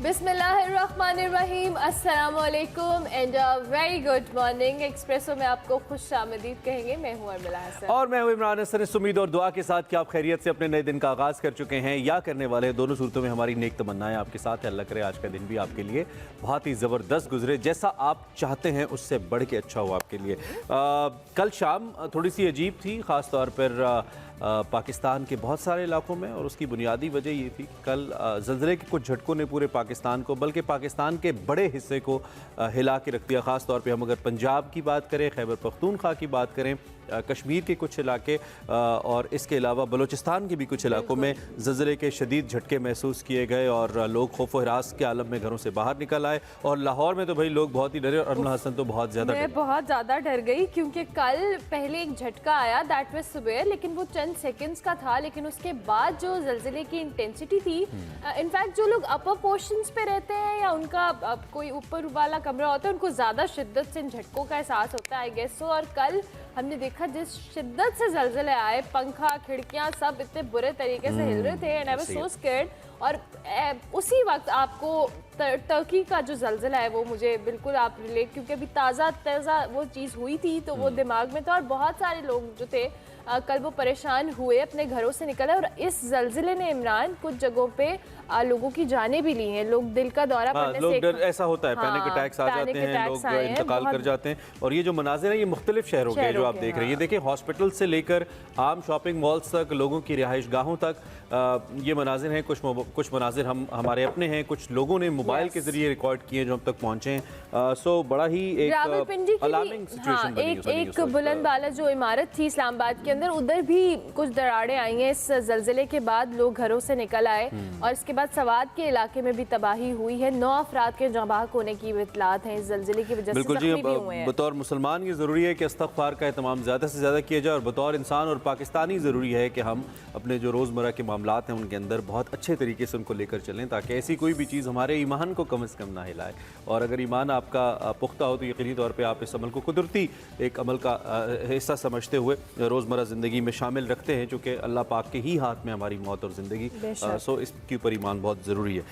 बिस्मिल्लाहिर्रहमानिर्रहीम, अस्सलामुअलैकुम and very good morning. Espresso में आपको खुश आमदीद कहेंगे। मैं हूँ अर्मिला हसन और मैं हूँ इमरान हसन। इस उम्मीद और दुआ के साथ कि आप खैरियत से अपने नए दिन का आगाज़ कर चुके हैं या करने वाले हैं। दोनों सूरतों में हमारी नेक तमन्नाएं आपके साथ है। अल्लाह करे आज का दिन भी आपके लिए बहुत ही ज़बरदस्त गुजरे, जैसा आप चाहते हैं उससे बढ़ के अच्छा हो आपके लिए। कल शाम थोड़ी सी अजीब थी, ख़ास तौर पर पाकिस्तान के बहुत सारे इलाकों में, और उसकी बुनियादी वजह ये थी कल ज़लज़ले के कुछ झटकों ने पूरे पाकिस्तान को, बल्कि पाकिस्तान के बड़े हिस्से को हिला के रख दिया। ख़ास तौर पे हम अगर पंजाब की बात करें, खैबर पख्तूनख्वा की बात करें, कश्मीर के कुछ इलाके और इसके अलावा बलूचिस्तान के भी कुछ इलाकों में ज़लज़ले के शदीद झटके महसूस किए गए और लोग खौफ व हिरास के आलम में घरों से बाहर निकल आए। और लाहौर में तो भाई लोग बहुत ही डरे और अर्मिला हसन तो बहुत ज़्यादा मैं बहुत ज़्यादा डर गई, क्योंकि कल पहले एक झटका आया, दैट वाज सुबह, लेकिन वो चंद सेकंड्स का था। लेकिन उसके बाद जो ज़लज़ले की इंटेंसिटी थी, इनफैक्ट जो लोग अपर पोर्शंस पे रहते हैं या उनका कोई ऊपर वाला कमरा होता है, उनको ज़्यादा शिद्दत से इन झटकों का एहसास होता है, आई गेस सो। और कल हमने देखा जिस शिद्दत से ज़लज़ले आए, पंखा खिड़कियां सब इतने बुरे तरीके से हिल रहे थे and I was so scared. और उसी वक्त आपको टर्की का जो ज़लज़ला है वो मुझे बिल्कुल आप रिलेट, क्योंकि अभी ताज़ा वो चीज़ हुई थी तो वो दिमाग में था। और बहुत सारे लोग जो थे कल वो परेशान हुए, अपने घरों से निकले। और इस ज़लज़ले ने इमरान कुछ जगहों पे लोगों की जानें भी ली हैं। लोग दिल का दौरा पड़ने से ऐसा होता है, पैनिक अटैक्स आ जाते हैं, लोग इंतकाल कर जाते हैं। और ये जो मनाज़िर है ये मुख्तलिफ शहरों के जो आप देख रहे हैं, ये देखिए हॉस्पिटल से लेकर आम शॉपिंग मॉल्स तक, लोगों की रिहाइश गाहों तक ये मनाजिर हैं। कुछ मनाजिर हमारे अपने हैं, कुछ लोगों ने मोबाइल के जरिए रिकॉर्ड किए जो हम तक पहुँचे हैं। सो बड़ा ही एक अलार्मिंग सिचुएशन बनी है। एक बुलंद वाला जो इमारत थी इस्लामाबाद के अंदर, उधर भी कुछ दरारें आई हैं इस ज़लज़ले के बाद। लोग घरों से निकल आए और इसके बाद सवाद के इलाके में भी तबाही हुई है। 9 अफराद के जबाह होने की इत्तलात हैं इस ज़लज़ले की वजह से। बिल्कुल जी, बतौर मुसलमान ये ज़रूरी है कि इस्तग़फ़ार का एहतमाम ज़्यादा से ज़्यादा किया जाए, और बतौर इंसान और पाकिस्तानी ज़रूरी है कि हम अपने जो रोज़मर्रा के मामलात हैं उनके अंदर बहुत अच्छे तरीके से उनको लेकर चलें, ताकि ऐसी कोई भी चीज़ हमारे ईमान को कम से कम ना हिलाए। और अगर ईमान आपका पुख्ता हो तो यकीनी तौर पर आप इस अमल को कुदरती एक अमल का हिस्सा समझते हुए रोज़मर्रा ज़िंदगी में शामिल रखते हैं, चूँकि अल्लाह पाक के ही हाथ में हमारी मौत और ज़िंदगी। सो इसके ऊपर ईमान बहुत ज़रूरी है।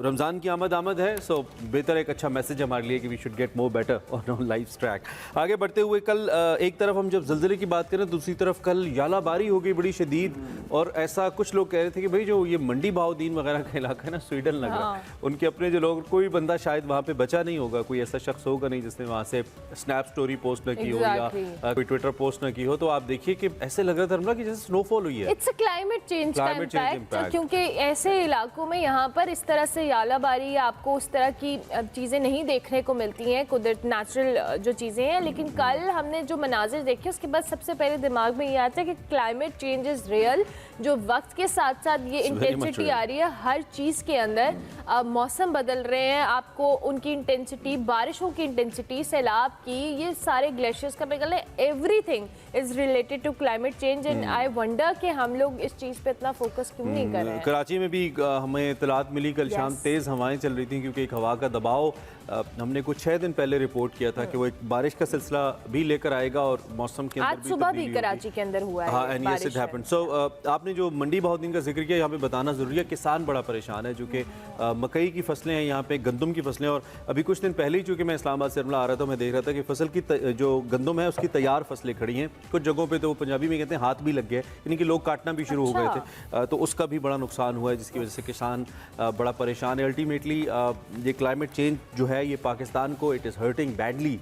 रमज़ान की आमद है, सो बेहतर एक अच्छा मैसेज हमारे लिए कि we should get more better on life track. आगे बढ़ते हुए कल एक तरफ हम जब ज़लज़ले की बात करें, दूसरी तरफ कल यालाबारी हो गई बड़ी शदीद। और ऐसा कुछ लोग कह रहे थे कि भाई जो ये मंडी भावदीन वगैरह का इलाका है ना, स्वीडन लग रहा है, उनके अपने जो लोग, कोई बंदा शायद वहाँ पे बचा नहीं होगा, कोई ऐसा शख्स होगा नहीं जिसने वहाँ से स्नैप स्टोरी पोस्ट न की हो या कोई ट्विटर पोस्ट न की हो। तो आप देखिए कि ऐसे लग रहा था कि जैसे स्नोफॉल हुई है। इट्स अ क्लाइमेट चेंज का इम्पैक्ट, क्योंकि ऐसे इलाकों में यहाँ पर इस तरह से यालाबारी या आपको उस तरह की चीज़ें नहीं देखने को मिलती हैं, कुदरत नेचुरल जो चीज़ें हैं। लेकिन कल हमने जो मनाजिर देखे उसके बाद सबसे पहले दिमाग में ये आता है कि क्लाइमेट चेंज इज़ रियल। जो वक्त के साथ साथ ये इंटेंसिटी आ रही है हर चीज़ के अंदर, मौसम बदल रहे हैं, आपको उनकी इंटेंसिटी, बारिशों की इंटेंसिटी, सैलाब की, ये सारे ग्लेशियर्स का निकल है, everything is related to climate change. And I wonder कि हम लोग इस चीज़ पे इतना फोकस क्यों नहीं कर रहे हैं। कराची में भी हमें इत्तलात मिली कल शाम, तेज़ हवाएं चल रही थी, क्योंकि एक हवा का दबाव हमने कुछ 6 दिन पहले रिपोर्ट किया था कि वो एक बारिश का सिलसिला भी लेकर आएगा और मौसम के अंदर आज सुबह भी कराची के अंदर हुआ है। हाँ, एंड यस इट हैपेंड। सो आपने जो मंडी भावदीन का जिक्र किया, यहाँ पे बताना ज़रूरी है, किसान बड़ा परेशान है, चूँकि मकई की फसलें हैं यहाँ पे, गंदम की फसलें। और अभी कुछ दिन पहले ही चूँकि मैं इस्लामाबाद से आ रहा था, मैं देख रहा था कि फसल की जो गंदम है उसकी तैयार फसलें खड़ी हैं। कुछ जगहों पर तो पंजाबी में कहते हैं हाथ भी लग गए, यानी कि लोग काटना भी शुरू हो गए थे। तो उसका भी बड़ा नुकसान हुआ है, जिसकी वजह से किसान बड़ा परेशान है। अल्टीमेटली ये क्लाइमेट चेंज जो है ये पाकिस्तान को इट इज़ हर्टिंग बैडली,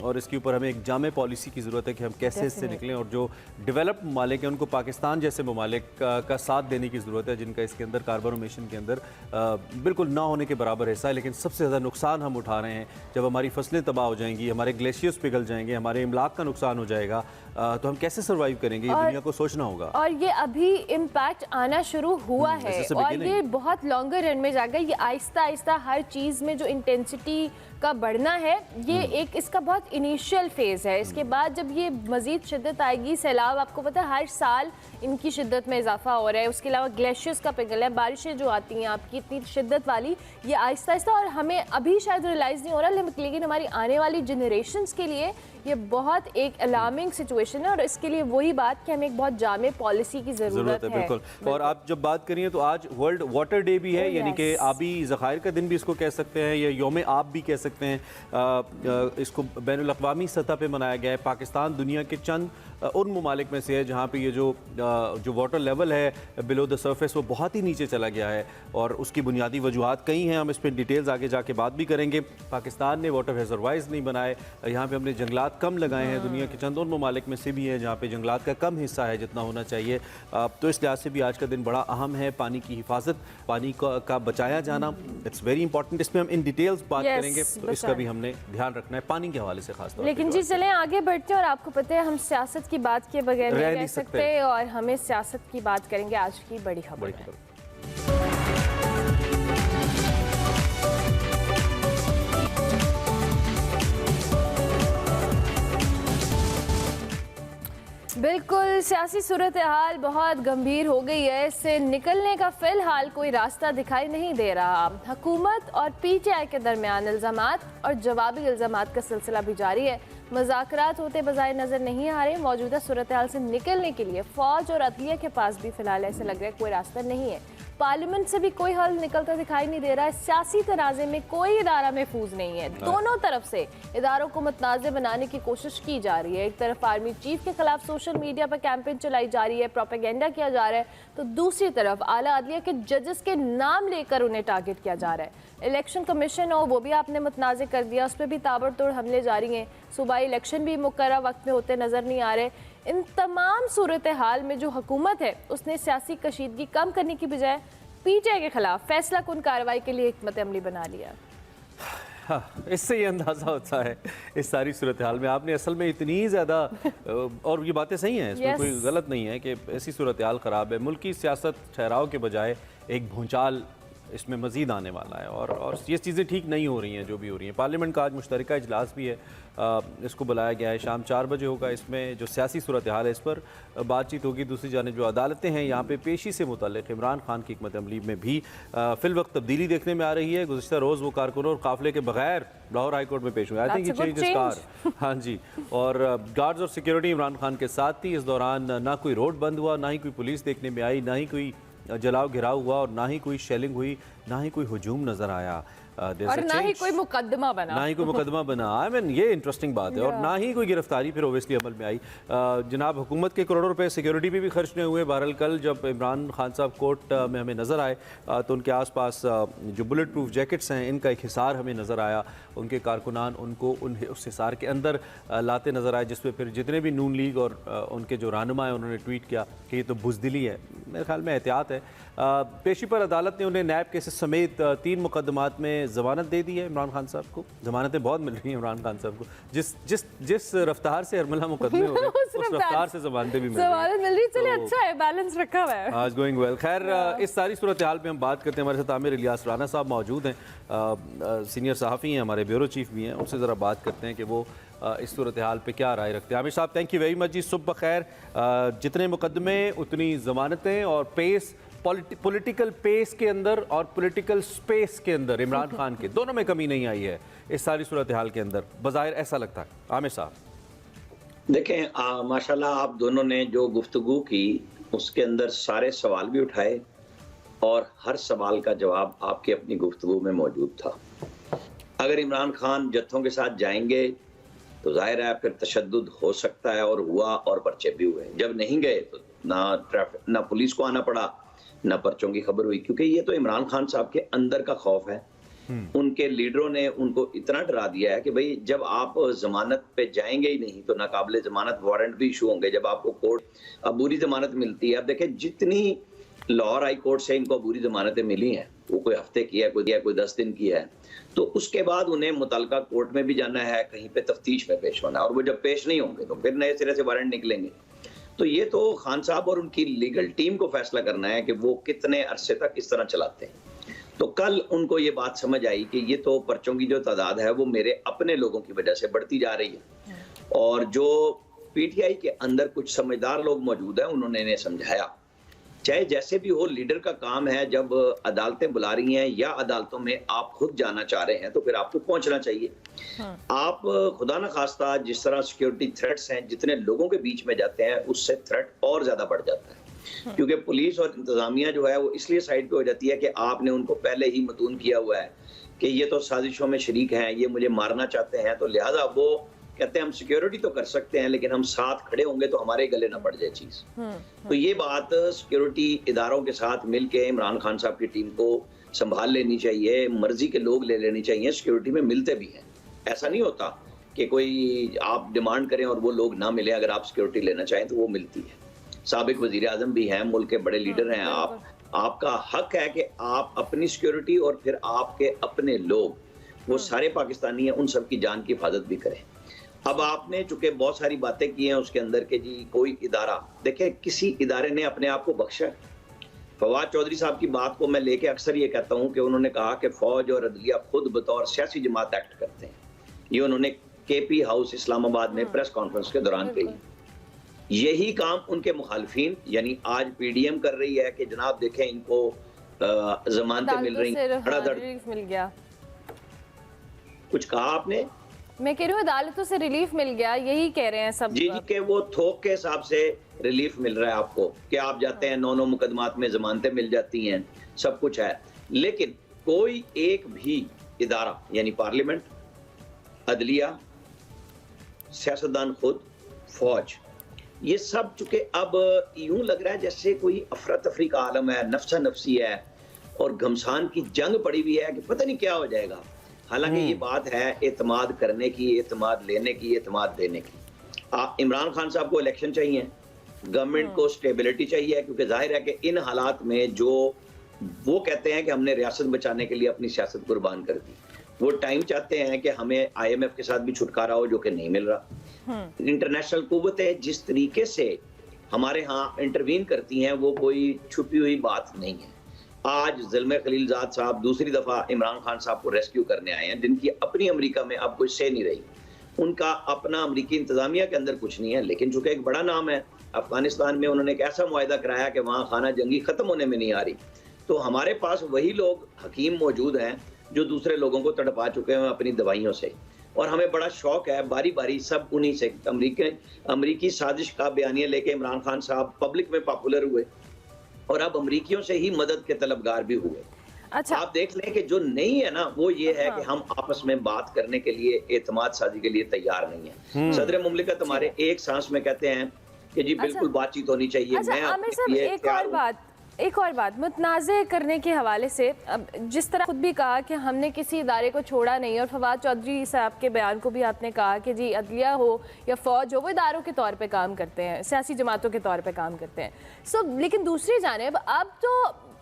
और इसके ऊपर हमें एक जामे पॉलिसी की ज़रूरत है कि हम कैसे इससे निकलें। और जो डेवलप ममालिक हैं उनको पाकिस्तान जैसे ममालिक का साथ देने की ज़रूरत है, जिनका इसके अंदर कार्बोनेशन के अंदर बिल्कुल ना होने के बराबर हिस्सा है। लेकिन सबसे ज़्यादा नुकसान हम उठा रहे हैं। जब हमारी फसलें तबाह हो जाएंगी, हमारे ग्लेशियर्स पिघल जाएंगे, हमारे इमलाक का नुकसान हो जाएगा, तो हम कैसे सर्वाइव करेंगे, ये दुनिया को सोचना होगा। और ये अभी इम्पैक्ट आना शुरू हुआ है और ये बहुत लॉन्गर रन में जाएगा। ये आहिस्ता आहिस्ता हर चीज़ में जो इंटेंसिटी का बढ़ना है, ये एक इसका बहुत इनिशियल फेज़ है। इसके बाद जब ये मज़ीद शिद्दत आएगी, सैलाब आपको पता है हर साल इनकी शिद्दत में इजाफा हो रहा है। उसके अलावा ग्लेशियर्स का पिघल है, बारिशें जो आती हैं आपकी इतनी शिद्दत वाली, ये आहिस्ता आहिस्ता, और हमें अभी शायद रियलाइज़ नहीं हो रहा, लेकिन हमारी आने वाली जनरेशन्स के लिए ये बहुत एक अलार्मिंग सिचुएशन है। और इसके लिए वही बात कि हमें एक बहुत जामे पॉलिसी की ज़रूरत है। बिल्कुल। और आप जब बात करिए तो आज वर्ल्ड वाटर डे भी है, यानी कि आबी ज़खायर का दिन भी इसको कह सकते हैं, या यौम आब भी कह सकते हैं। इसको बैनुल अक़वामी सतह पे मनाया गया है। पाकिस्तान दुनिया के चंद उन ममालिक में से है जहाँ पे ये जो वाटर लेवल है बिलो द सरफेस वो बहुत ही नीचे चला गया है, और उसकी बुनियादी वजूहात कई हैं। हम इस पर डिटेल्स आगे जाके बात भी करेंगे। पाकिस्तान ने वाटर रिजर्वाइज नहीं बनाए, यहाँ पे हमने जंगलात कम लगाए हैं। दुनिया के चंद उन ममालिक में से भी है जहाँ पे जंगलात का कम हिस्सा है जितना होना चाहिए। तो इस लिहाज से भी आज का दिन बड़ा अहम है। पानी की हिफाजत, पानी का बचाया जाना, इट्स वेरी इंपॉर्टेंट। इसमें हम इन डिटेल्स बात करेंगे, तो इसका भी हमने ध्यान रखना है पानी के हवाले से खास तौर पर। लेकिन जी चलें आगे बढ़ते हैं, और आपको पता है हम सियासत की बात किए बगैर नहीं रह सकते, और हमें सियासत की बात करेंगे। आज की बड़ी खबर है। बिल्कुल, सियासी सूरत हाल बहुत गंभीर हो गई है। इससे निकलने का फिलहाल कोई रास्ता दिखाई नहीं दे रहा। हुकूमत और पीटीआई के दरमियान इल्ज़ामात और जवाबी इल्ज़ामात का सिलसिला भी जारी है। मुज़ाकरात होते बजाय नज़र नहीं आ रहे। मौजूदा सूरत हाल से निकलने के लिए फ़ौज और अदलिया के पास भी फिलहाल ऐसा लग रहा है कोई रास्ता नहीं है। पार्लियामेंट से भी कोई हल निकलता दिखाई नहीं दे रहा है। सियासी तनाज़े में कोई इदारा महफूज नहीं है। दोनों तरफ से इदारों को मुतनाज़ बनाने की कोशिश की जा रही है। एक तरफ आर्मी चीफ के खिलाफ सोशल मीडिया पर कैंपेन चलाई जा रही है, प्रोपेगेंडा किया जा रहा है, तो दूसरी तरफ आला अदलिया के जजेस के नाम लेकर उन्हें टारगेट किया जा रहा है। इलेक्शन कमीशन हो वो भी आपने मुतनाज़ कर दिया, उस पर भी ताबड़तोड़ हमले जारी हैं। सूबाई इलेक्शन भी मुकर्रर वक्त में होते नज़र नहीं आ रहे। इन तमाम सूरत हाल में जो हुकूमत है उसने सियासी कशीदगी कम करने की बजाय पीटीआई के खिलाफ फैसला कुन कार्रवाई के लिए हिकमत अमली बना लिया। हाँ, इससे ये अंदाज़ा होता है इस सारी सूरत हाल में आपने असल में इतनी ज़्यादा और ये बातें सही हैं, इसमें कोई गलत नहीं है कि ऐसी सूरत हाल ख़राब है। मुल्की सियासत ठहराव के बजाय एक भूचाल इसमें मज़ीद आने वाला है, और ये चीज़ें ठीक नहीं हो रही हैं जो भी हो रही हैं। पार्लियामेंट का आज मुश्तरका इजलास भी है, इसको बुलाया गया है, शाम 4 बजे होगा। इसमें जो सियासी सूरत हाल है इस पर बातचीत होगी। दूसरी जानिब जो अदालतें हैं यहाँ पे पेशी से मुतल्लिक़ इमरान खान की हिकमत अमली में भी फिल वक्त तब्दीली देखने में आ रही है। गुज़िश्ता रोज़ वो कारकुनों और काफ़िले के बगैर लाहौर हाई कोर्ट में पेश हुए। आई थिंक ये चेंज इस कार, हाँ जी। और गार्ड्स और सिक्योरिटी इमरान खान के साथ थी। इस दौरान ना कोई रोड बंद हुआ, ना ही कोई पुलिस देखने में आई, ना ही कोई जलाओ घिराव हुआ, और ना ही कोई शेलिंग हुई, ना ही कोई हुजूम नजर आया, और ना ही कोई मुकदमा बना, आई मीन ये इंटरेस्टिंग बात है। और ना ही कोई गिरफ्तारी फिर ओबियसली अमल में आई। जनाब हुकूमत के करोड़ों रुपए सिक्योरिटी पे भी खर्च नहीं हुए। बहरहाल कल जब इमरान खान साहब कोर्ट में हमें नज़र आए तो उनके आसपास जो बुलेट प्रूफ जैकेट्स हैं इनका एक हिसार हमें नज़र आया। उनके कारकुनान उनको उस हिसार के अंदर लाते नज़र आए, जिसपे फिर जितने भी नून लीग और उनके जो रहनुमा हैं उन्होंने ट्वीट किया कि ये तो बुज़दिली है। मेरे ख्याल में एहतियात है। पेशी पर अदालत ने उन्हें नैब केसेस समेत 3 मुकदमात में ज़मानत दे दी है। इमरान खान साहब को ज़मानतें बहुत मिल रही हैं। इमरान खान साहब को जिस रफ्तार से हरमला मुकदमे हो रहे हैं उस रफ्तार से ज़मानतें भी मिल रही। चलिए अच्छा है, बैलेंस रखा हुआ है, आज गोइंग वेल। खैर इस सारी सूरत हाल पे हम बात करते हैं। हमारे साथ आमिर इलियास राना साहब मौजूद हैं, सीनियर सहाफ़ी हैं, हमारे ब्यूरो चीफ भी हैं। उनसे ज़रा बात करते हैं कि वो इस सूरत हाल पे क्या राय रखते हैं। आमिर साहब थैंक यू वेरी मच जी, सुबह खैर। जितने मुकदमे उतनी ज़मानतें, और पेस पॉलिटिकल पेस के अंदर और पॉलिटिकल स्पेस के अंदर इमरान खान के दोनों में कमी नहीं आई है इस सारी सूरत हाल के अंदर, बज़ाहिर ऐसा लगता है। आमिर साहब देखें, माशाल्लाह आप दोनों ने जो गुफ्तगू की उसके अंदर सारे सवाल भी उठाए, और हर सवाल का जवाब आपकी अपनी गुफ्तगू में मौजूद था। अगर इमरान खान जत्थों के साथ जाएंगे तो जाहिर है फिर तशद्दुद हो सकता है, और हुआ, और पर्चे भी हुए। जब नहीं गए तो ना पुलिस को आना पड़ा, ना पर्चों की खबर हुई, क्योंकि ये तो इमरान खान साहब के अंदर का खौफ है। उनके लीडरों ने उनको इतना डरा दिया है कि भाई जब आप जमानत पे जाएंगे ही नहीं तो नाकाबिले जमानत वारंट भी इशू होंगे। जब आपको कोर्ट अबूरी जमानत मिलती है, अब देखें जितनी लाहौर हाई कोर्ट से इनको अबूरी जमानतें मिली हैं, वो कोई हफ्ते की है, कोई 10 दिन की है, तो उसके बाद उन्हें मुतलका कोर्ट में भी जाना है, कहीं पे तफ्तीश में पेश होना है, और वो जब पेश नहीं होंगे तो फिर नए सिरे से वारंट निकलेंगे। तो ये तो खान साहब और उनकी लीगल टीम को फैसला करना है कि वो कितने अरसे तक इस तरह चलाते हैं। तो कल उनको ये बात समझ आई कि ये तो पर्चों की जो तादाद है वो मेरे अपने लोगों की वजह से बढ़ती जा रही है, और जो पीटीआई के अंदर कुछ समझदार लोग मौजूद हैं उन्होंने इन्हें समझाया। चाहे जैसे भी हो, लीडर का काम है, जब अदालतें बुला रही हैं या अदालतों में आप खुद जाना चाह रहे हैं तो फिर आपको पहुंचना चाहिए। आप खुदा न खास्ता जिस तरह सिक्योरिटी थ्रेट्स हैं, जितने लोगों के बीच में जाते हैं उससे थ्रेट और ज्यादा बढ़ जाता है, क्योंकि पुलिस और इंतजामिया जो है वो इसलिए साइड पे हो जाती है कि आपने उनको पहले ही मतून किया हुआ है कि ये तो साजिशों में शरीक हैं, ये मुझे मारना चाहते हैं, तो लिहाजा वो कहते हैं हम सिक्योरिटी तो कर सकते हैं लेकिन हम साथ खड़े होंगे तो हमारे गले ना पड़ जाए चीज। तो ये बात सिक्योरिटी इदारों के साथ मिलके इमरान खान साहब की टीम को संभाल लेनी चाहिए, मर्जी के लोग ले लेने चाहिए, सिक्योरिटी में मिलते भी हैं। ऐसा नहीं होता कि कोई आप डिमांड करें और वो लोग ना मिले, अगर आप सिक्योरिटी लेना चाहें तो वो मिलती है। साबिक वजीर आजम भी हैं, मुल्क के बड़े लीडर हैं, आपका हक है कि आप अपनी सिक्योरिटी और फिर आपके अपने लोग, वो सारे पाकिस्तानी हैं, उन सब की जान की हिफाजत भी करें। अब आपने चूंकि बहुत सारी बातें की हैं उसके अंदर के जी कोई इदारा, देखिए किसी इदारे ने अपने आप को बख्शा है। फवाद चौधरी साहब की बात को मैं लेके अक्सर ये कहता हूं कि उन्होंने कहा कि फौज और अदलिया खुद बतौर सियासी जमात एक्ट करते हैं। ये उन्होंने केपी हाउस इस्लामाबाद में प्रेस कॉन्फ्रेंस के दौरान कही। यही काम उनके मुखालफीन यानी आज पीडीएम कर रही है कि जनाब देखें इनको जमानतें मिल रही हैं, रिलीफ मिल गया। कुछ कहा आपने? मैं कह रही हूँ अदालतों से रिलीफ मिल गया, यही कह रहे हैं सब। जी जी, के वो थोक के हिसाब से रिलीफ मिल रहा है आपको कि आप जाते हैं 9 मुकदमात में जमानतें मिल जाती हैं, सब कुछ है। लेकिन कोई एक भी इदारा यानी पार्लियामेंट, अदलिया, सियासतदान खुद, फौज, ये सब चूंकि अब यूं लग रहा है जैसे कोई अफरा तफरी का आलम है, नफ्सा नफसी है और घमसान की जंग पड़ी हुई है कि पता नहीं क्या हो जाएगा। हालांकि ये बात है एतमाद करने की, एतमाद लेने की, एतमाद देने की। इमरान खान साहब को इलेक्शन चाहिए, गवर्नमेंट को स्टेबिलिटी चाहिए, क्योंकि जाहिर है कि इन हालात में जो वो कहते हैं कि हमने रियासत बचाने के लिए अपनी सियासत कुर्बान कर दी, वो टाइम चाहते हैं कि हमें IMF के साथ भी छुटकारा हो, जो कि नहीं मिल रहा। इंटरनेशनल कुव्वतें जिस तरीके से हमारे यहाँ इंटरवीन करती हैं वो कोई छुपी हुई बात नहीं है। आज ज़ुल्म खलीलजाद साहब दूसरी दफा इमरान खान साहब को रेस्क्यू करने आए हैं, जिनकी अपनी अमेरिका में अब कोई से नहीं रही, उनका अपना अमेरिकी इंतजामिया के अंदर कुछ नहीं है। लेकिन चूंकि एक बड़ा नाम है अफगानिस्तान में, उन्होंने एक ऐसा मुआहदा कराया कि वहाँ खाना जंगी खत्म होने में नहीं आ रही। तो हमारे पास वही लोग हकीम मौजूद हैं जो दूसरे लोगों को तड़पा चुके हैं अपनी दवाइयों से, और हमें बड़ा शौक है बारी बारी सब उन्हीं से। अमरीकी साजिश का बयानिया लेके इमरान खान साहब पब्लिक में पॉपुलर हुए और अब अमरीकियों से ही मदद के तलबगार भी हुए। अच्छा, आप देख लें कि जो नहीं है ना वो ये है कि हम आपस में बात करने के लिए, एतमाद साजी के लिए तैयार नहीं है। सदर मुमलिकत हमारे एक सांस में कहते हैं कि जी बिल्कुल बातचीत होनी चाहिए। मैं एक और बात मुतनाज़े करने के हवाले से, अब जिस तरह खुद भी कहा कि हमने किसी इदारे को छोड़ा नहीं, और फवाद चौधरी साहब के बयान को भी आपने कहा कि जी अदलिया हो या फ़ौज हो वो इदारों के तौर पे काम करते हैं, सियासी जमातों के तौर पे काम करते हैं। लेकिन दूसरी जानिब अब तो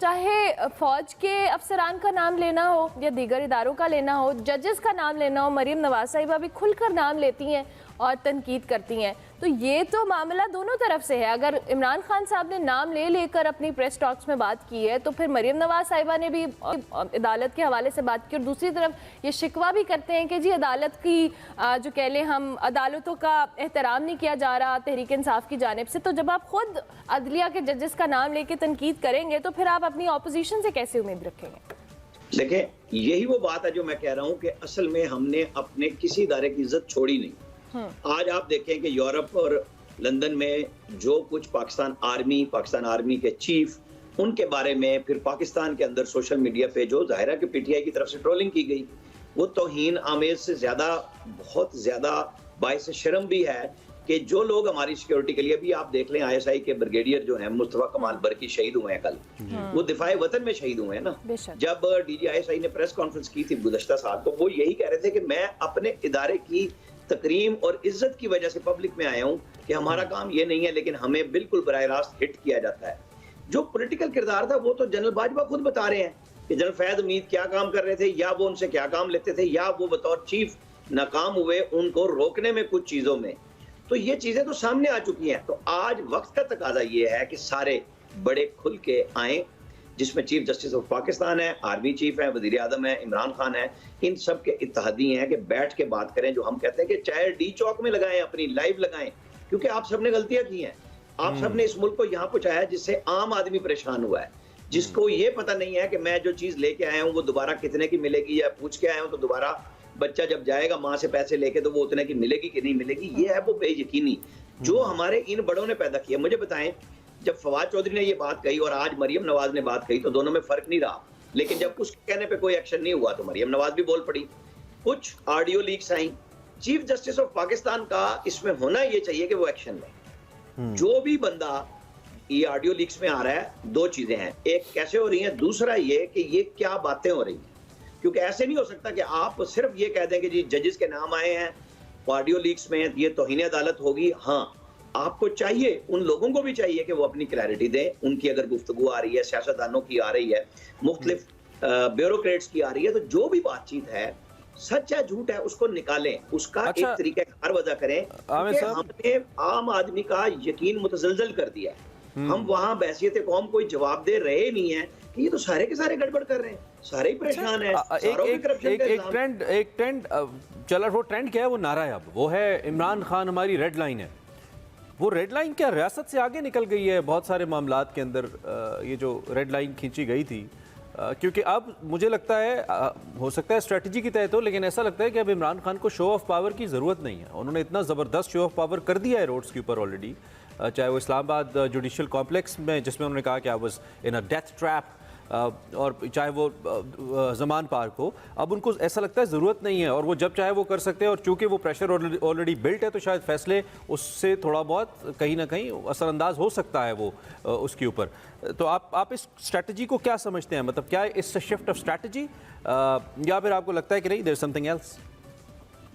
चाहे फ़ौज के अफसरान का नाम लेना हो या दीगर इदारों का लेना हो, जजेस का नाम लेना हो, मरीम नवाज साहिबा भी खुलकर नाम लेती हैं और तनकीद करती हैं। तो ये तो मामला दोनों तरफ से है। अगर इमरान खान साहब ने नाम ले लेकर अपनी प्रेस टॉक्स में बात की है तो फिर मरीम नवाज साहिबा ने भी अदालत के हवाले से बात की, और दूसरी तरफ ये शिकवा भी करते हैं कि जी अदालत की जो कह लें हम अदालतों का एहतराम नहीं किया जा रहा तहरीक इंसाफ की जानिब से। तो जब आप खुद अदलिया के जजेस का नाम लेके तनकीद करेंगे तो फिर आप अपनी ऑपोजिशन से कैसे उम्मीद रखेंगे? देखें, यही वो बात है जो मैं कह रहा हूँ कि असल में हमने अपने किसी इदारे की इज्जत छोड़ी नहीं। आज आप देखें कि यूरोप और लंदन में जो कुछ पाकिस्तान आर्मी के चीफ, उनके बारे में, फिर पाकिस्तान के अंदर सोशल मीडिया पे जो ज़ाहिर है कि पीटीआई की तरफ से ट्रोलिंग की गई, वो तौहीन आमेज से ज्यादा, बहुत ज्यादा बाइस शर्म भी है कि जो लोग हमारी सिक्योरिटी के लिए, भी आप देख लें ISI के ब्रिगेडियर जो हैं मुस्तफा कमाल बरकी शहीद हुए हैं कल, वो दिफाए वतन में शहीद हुए हैं ना। जब DG ISI ने प्रेस कॉन्फ्रेंस की थी गुज़श्ता साल, तो वो यही कह रहे थे कि मैं अपने इदारे की तकरीम और इज्जत की वजह से पब्लिक में आया हूं कि हमारा काम ये नहीं है, लेकिन हमें बिल्कुल बराह रास्त हिट किया जाता है। जो पॉलिटिकल किरदार था वो तो जनरल बाजवा खुद बता रहे हैं कि जनरल फैद हमीद क्या काम कर रहे थे, या वो उनसे क्या काम लेते थे, या वो बतौर चीफ नाकाम हुए उनको रोकने में कुछ चीजों में। तो ये चीजें तो सामने आ चुकी हैं। तो आज वक्त का तकाजा ये है कि सारे बड़े खुल के आए, जिसमें चीफ जस्टिस ऑफ पाकिस्तान है, आर्मी चीफ है, वजीर आजम है, इमरान खान है, इन सब के इत्तेहादी हैं कि बैठ के बात करें। जो हम कहते हैं कि चाहे डी चौक में लगाएं, अपनी लाइव लगाएं, क्योंकि आप सबने गलतियां की हैं। आप सबने इस मुल्क को यहाँ पहुंचाया जिससे आम आदमी परेशान हुआ है, जिसको ये पता नहीं है कि मैं जो चीज लेके आया हूँ वो दोबारा कितने की मिलेगी, या पूछ के आया हूँ तो दोबारा बच्चा जब जाएगा माँ से पैसे लेके तो वो उतने की मिलेगी कि नहीं मिलेगी। ये है वो बेयकीनी जो हमारे इन बड़ों ने पैदा किया। मुझे बताएं, जब फवाद चौधरी ने ये बात कही और आज मरियम नवाज ने बात कही तो दोनों में फर्क नहीं रहा, लेकिन जब उसके कहने पे कोई एक्शन नहीं हुआ तो मरियम नवाज भी बोल पड़ी। कुछ audio leaks I, chief justice of Pakistan का इसमें होना ये चाहिए कि वो एक्शन ले। जो भी बंदा ये ऑडियो लीक्स में आ रहा है, दो चीजें हैं, एक कैसे हो रही हैं, दूसरा ये कि ये क्या बातें हो रही हैं। क्योंकि ऐसे नहीं हो सकता कि आप सिर्फ ये कह दें कि जी जजेस के नाम आए हैं ऑडियो लीक्स में, ये तौहीन अदालत होगी। हाँ, आपको चाहिए, उन लोगों को भी चाहिए कि वो अपनी क्लैरिटी दें। उनकी अगर गुफ्तगू आ रही है, सियासतदानों की आ रही है, मुख्तलिफ ब्यूरोक्रेट्स की आ रही है, तो जो भी बातचीत है, सच है झूठ है, उसको निकालें, उसका एक तरीका हर वजह करें। हमने आम आदमी का यकीन मुतजलजल कर दिया है। हम वहाँ बहसियत कौम कोई जवाब दे रहे नहीं है कि ये तो सारे के सारे गड़बड़ कर रहे हैं, सारे ही परेशान हैं। एक ट्रेंड चला, वो ट्रेंड क्या है, वो नारा है अब, वो है इमरान खान हमारी रेड लाइन है। वो रेड लाइन क्या रियासत से आगे निकल गई है बहुत सारे मामलात के अंदर, ये जो रेड लाइन खींची गई थी, क्योंकि अब मुझे लगता है, हो सकता है स्ट्रेटजी की तहत हो, लेकिन ऐसा लगता है कि अब इमरान खान को शो ऑफ पावर की ज़रूरत नहीं है। उन्होंने इतना ज़बरदस्त शो ऑफ पावर कर दिया है रोड्स के ऊपर ऑलरेडी, चाहे वो इस्लामाबाद जुडिशल कॉम्प्लेक्स में जिसमें उन्होंने कहा कि I was in a death trap, और चाहे वो ज़मान पार्क हो, अब उनको ऐसा लगता है ज़रूरत नहीं है और वो जब चाहे वो कर सकते हैं। और चूंकि वो प्रेशर ऑलरेडी बिल्ट है तो शायद फैसले उससे थोड़ा बहुत कहीं ना कहीं असरअंदाज हो सकता है वो उसके ऊपर। तो आप इस स्ट्रैटेजी को क्या समझते हैं, मतलब क्या इस शिफ्ट ऑफ स्ट्रैटेजी, या फिर आपको लगता है कि नहीं देयर समथिंग एल्स?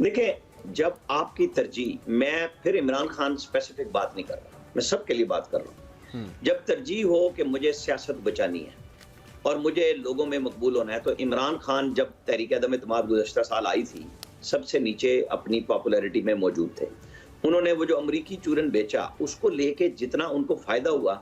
देखिए, जब आपकी तरजीह, मैं फिर इमरान खान स्पेसिफिक बात नहीं कर रहा, मैं सबके लिए बात कर रहा हूँ। जब तरजीह हो कि मुझे सियासत बचानी है और मुझे लोगों में मकबूल होना है, तो इमरान खान जब तहरीक अदम इत्तेमाद गुज़श्ता साल आई थी, सबसे नीचे अपनी पॉपुलैरिटी में मौजूद थे। उन्होंने वो जो अमरीकी चूरन बेचा, उसको लेके जितना उनको फायदा हुआ,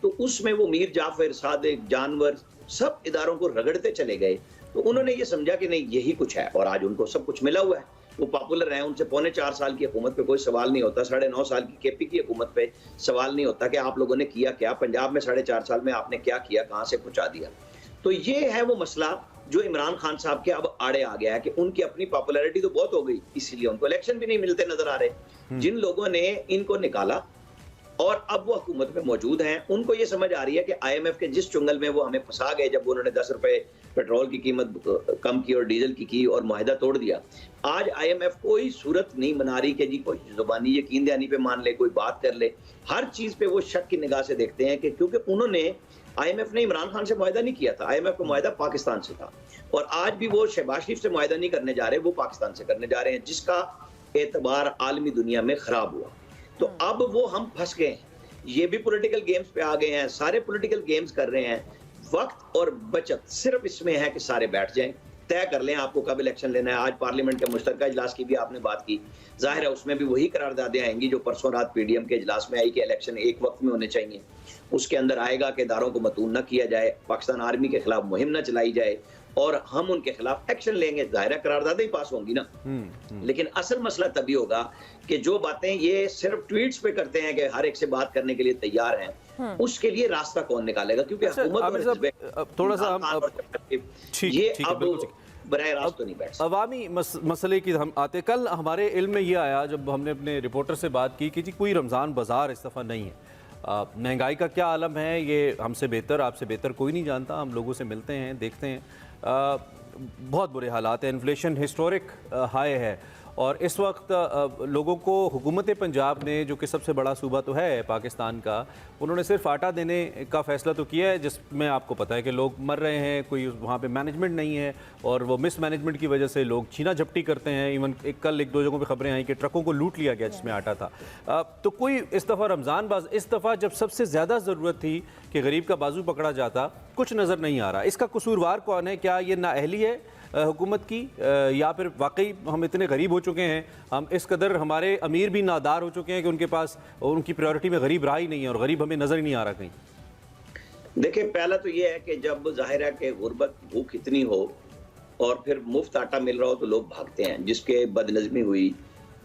तो उसमें वो मीर जाफर, सादिक, जानवर, सब इदारों को रगड़ते चले गए। तो उन्होंने ये समझा कि नहीं यही कुछ है, और आज उनको सब कुछ मिला हुआ है। वो पॉपुलर हैं, उनसे 4.25 साल की हुकूमत पे कोई सवाल नहीं होता, 9.5 साल की केपी की हुकूमत पे सवाल नहीं होता कि आप लोगों ने किया क्या, पंजाब में 4.5 साल में आपने क्या किया, कहाँ से पहुंचा दिया। तो ये है वो मसला जो इमरान खान साहब के अब आड़े आ गया है कि उनकी अपनी पॉपुलैरिटी तो बहुत हो गई, इसीलिए उनको इलेक्शन भी नहीं मिलते नजर आ रहे। जिन लोगों ने इनको निकाला और अब वो हुकूमत में मौजूद हैं, उनको ये समझ आ रही है कि IMF के जिस चुंगल में वो हमें फंसा गए, जब उन्होंने 10 रुपए पेट्रोल की कीमत कम की और डीजल की और मुआहिदा तोड़ दिया, आज IMF कोई सूरत नहीं बना रही कि जी कोई जुबानी यकीन दहानी पे मान ले, कोई बात कर ले। हर चीज पे वो शक की निगाह से देखते हैं कि क्योंकि उन्होंने, IMF ने इमरान खान से मुआहिदा नहीं किया था, IMF का मुआहिदा पाकिस्तान से था, और आज भी वो शहबाज शरीफ से मुआहिदा नहीं करने जा रहे, वो पाकिस्तान से करने जा रहे हैं, जिसका एतबार आलमी दुनिया में खराब हुआ। तो अब वो हम फंस गए हैं, ये भी पॉलिटिकल गेम्स पे आ गए हैं, सारे पॉलिटिकल गेम्स कर रहे हैं। वक्त और बचत सिर्फ इसमें है कि सारे बैठ जाएं, तय कर लें आपको कब इलेक्शन लेना है। आज पार्लियामेंट के मुश्तरका इजलास की भी आपने बात की, जाहिर है उसमें भी वही करारदादें आएंगी जो परसों रात PDM के इजलास में आई कि इलेक्शन एक वक्त में होने चाहिए। उसके अंदर आएगा कि इदारों को मतून न किया जाए, पाकिस्तान आर्मी के खिलाफ मुहिम न चलाई जाए, और हम उनके खिलाफ एक्शन लेंगे। जाहिर है करारदादें ही पास होंगी ना। लेकिन असल मसला तभी होगा कि जो बातें ये सिर्फ ट्वीट्स पे करते हैं कि हर एक से बात करने के लिए तैयार हैं, उसके लिए रास्ता कौन निकालेगा? क्योंकि हुकूमत थोड़ा सा ये अब बराह रास्त तो नहीं बैठ। अवामी मसले की हम आते, कल हमारे इल्म में ये आया जब हमने अपने रिपोर्टर से बात की कि जी कोई रमज़ान बाजार इस दफ़ा नहीं है। महंगाई का क्या आलम है ये हमसे बेहतर, आपसे बेहतर कोई नहीं जानता। हम लोगों से मिलते हैं, देखते हैं, बहुत बुरे हालात हैं, इन्फ्लेशन हिस्टोरिक हाई है, और इस वक्त लोगों को हुकूमत पंजाब ने, जो कि सबसे बड़ा सूबा तो है पाकिस्तान का, उन्होंने सिर्फ आटा देने का फ़ैसला तो किया है, जिसमें आपको पता है कि लोग मर रहे हैं, कोई वहाँ पे मैनेजमेंट नहीं है, और वो मिस मैनेजमेंट की वजह से लोग छीना झपटी करते हैं। इवन कल एक दो जगहों पे खबरें आई कि ट्रकों को लूट लिया गया जिसमें आटा था। तो कोई इस दफ़ा रमज़ान बाज, इस दफ़ा जब सबसे ज़्यादा ज़रूरत थी कि गरीब का बाजू पकड़ा जाता, कुछ नज़र नहीं आ रहा। इसका कसूरवार कौन है? क्या ये नाअहली है हुकूमत की, या फिर वाकई हम इतने गरीब हो चुके हैं, हम इस कदर हमारे अमीर भी नादार हो चुके हैं कि उनके पास, उनकी प्रायोरिटी में गरीब रहा ही नहीं है और गरीब हमें नज़र ही नहीं आ रहा कहीं? देखिए, पहला तो ये है कि जब ज़ाहिर है कि गुर्बत भूख इतनी हो और फिर मुफ्त आटा मिल रहा हो तो लोग भागते हैं, जिसके बदनज़मी हुई,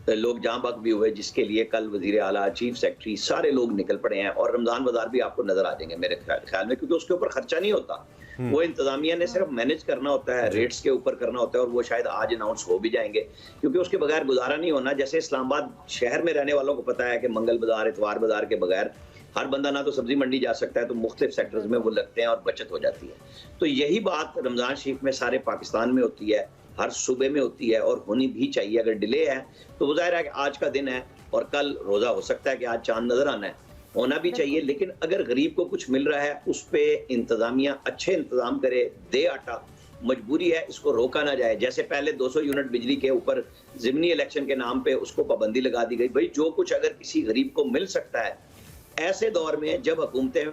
लोग जहाँ बग भी हुए, जिसके लिए कल वज़ीर आला, चीफ सेक्रेटरी सारे लोग निकल पड़े हैं और रमज़ान बाज़ार भी आपको नज़र आ जाएंगे मेरे ख्याल में, क्योंकि उसके ऊपर खर्चा नहीं होता। वो इंतज़ामिया ने सिर्फ मैनेज करना होता है, रेट्स के ऊपर करना होता है और वो शायद आज अनाउंस हो भी जाएंगे, क्योंकि उसके बगैर गुजारा नहीं होना। जैसे इस्लामाबाद शहर में रहने वालों को पता है कि मंगल बाज़ार, इतवार बाज़ार के बगैर हर बंदा ना तो सब्जी मंडी जा सकता है, तो मुख्तलिफ सेक्टर्स में वो लगते हैं और बचत हो जाती है। तो यही बात रमज़ान शरीफ में सारे पाकिस्तान में होती है, हर सूबे में होती है और होनी भी चाहिए। अगर डिले है तो वो ज़ाहिर है कि आज का दिन है और कल रोज़ा हो सकता है कि आज चांद नज़र आना है, होना भी चाहिए। लेकिन अगर गरीब को कुछ मिल रहा है उस पे इंतज़ामिया अच्छे इंतज़ाम करे, दे आटा, मजबूरी है, इसको रोका ना जाए। जैसे पहले 200 यूनिट बिजली के ऊपर ज़िमनी इलेक्शन के नाम पे उसको पाबंदी लगा दी गई। भाई जो कुछ अगर किसी गरीब को मिल सकता है ऐसे दौर में जब हुकूमतें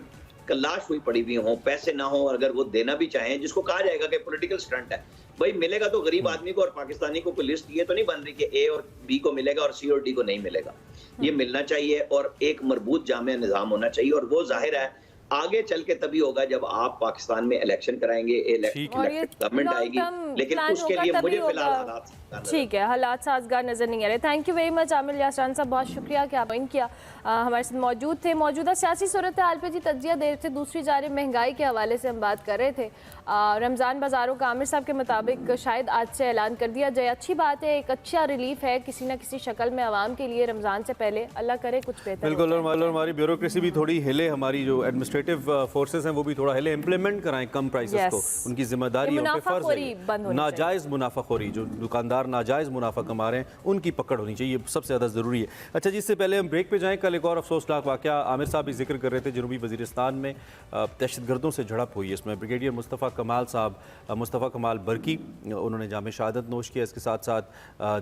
कल्लाश हुई पड़ी हुई हों, पैसे ना हो, अगर वो देना भी चाहें, जिसको कहा जाएगा कि पॉलिटिकल स्टंट है, भाई मिलेगा तो गरीब आदमी को और पाकिस्तानी को कोई लिस्ट ये तो नहीं बन रही कि ए और बी को मिलेगा और सी और डी को नहीं मिलेगा। ये मिलना चाहिए और एक मरबूत जामे निज़ाम होना चाहिए और वो जाहिर है आगे चल के तभी होगा जब आप पाकिस्तान में इलेक्शन कराएंगे, गवर्नमेंट आएगी, लेकिन उसके लिए मुझे फिलहाल हालात ठीक है, हालात साजगार नज़र नहीं आ रहे। Thank you very much Aamir Yasran साहब, बहुत शुक्रिया कि आप किया हमारे साथ मौजूद थे। मौजूदा सियासी सूरत हाल पे जी तजिया दे रहे थे, दूसरी जानिब महंगाई के हवाले से हम बात कर रहे थे। रमज़ान बाज़ारों का आमिर साहब के मुताबिक शायद आज से ऐलान कर दिया जाए, अच्छी बात है, एक अच्छा रिलीफ है किसी न किसी शक्ल में आवाम के लिए रमज़ान से पहले, अल्लाह करे कुछ बेहतर। बिल्कुल, और हमारी ब्यूरोक्रेसी भी थोड़ी हिले, हमारी जो एडमिनिस्ट्रेटिव फोर्सेस हैं वो भी थोड़ा हिले, इम्प्लीमेंट कराएं कम प्राइसेस को, उनकी जिम्मेदारी है, फ़र्ज़ है। नाजायज़ मुनाफाखोरी, जो दुकानदार नाजायज़ मुनाफा कमा रहे हैं उनकी पकड़ होनी चाहिए, सबसे ज़्यादा ज़रूरी है। अच्छा जी, इससे पहले हम ब्रेक पे जाएं, कल एक और अफसोसनाक वाक़या आमिर साहब भी जिक्र कर रहे थे, जनूबी वज़ीरिस्तान में दहशतगर्दों से झड़प हुई है। इसमें ब्रिगेडियर मुस्तफ़ा कमाल साहब, मुस्तफ़ा कमाल बरकी, उन्होंने जाम शहादत नोश किया। इसके साथ साथ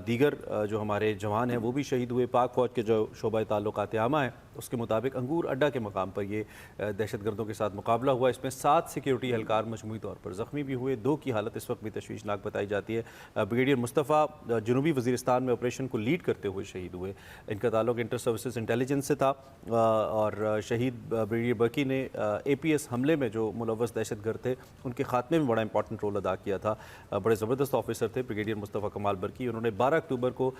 दीगर जो हमारे जवान हैं वो भी शहीद हुए। पाक फ़ौज के जो शोबा ताल्लुकात आमा है उसके मुताबिक अंगूर अड्डा के मकाम पर ये दहशतगर्दों के साथ मुकाबला हुआ। इसमें 7 सिक्योरिटी एहलकार मजमूई तौर पर ज़ख्मी भी हुए, 2 की हालत इस वक्त भी तशवीशनाक बताई जाती है। ब्रिगेडियर मुस्तफ़ा जनूबी वज़ीरिस्तान में ऑपरेशन को लीड करते हुए शहीद हुए। इनका ताल्लुक इंटर सर्विसेज इंटेलिजेंस से था और शहीद ब्रिगेडियर बरकी ने APS हमले में जो मुलव्वस दहशतगर्द थे उनके खात्मे में बड़ा इंपॉर्टेंट रोल अदा किया था। बड़े ज़बरदस्त ऑफिसर थे ब्रिगेडियर मुस्तफ़ा कमाल बरकी। उन्होंने 12 अक्टूबर को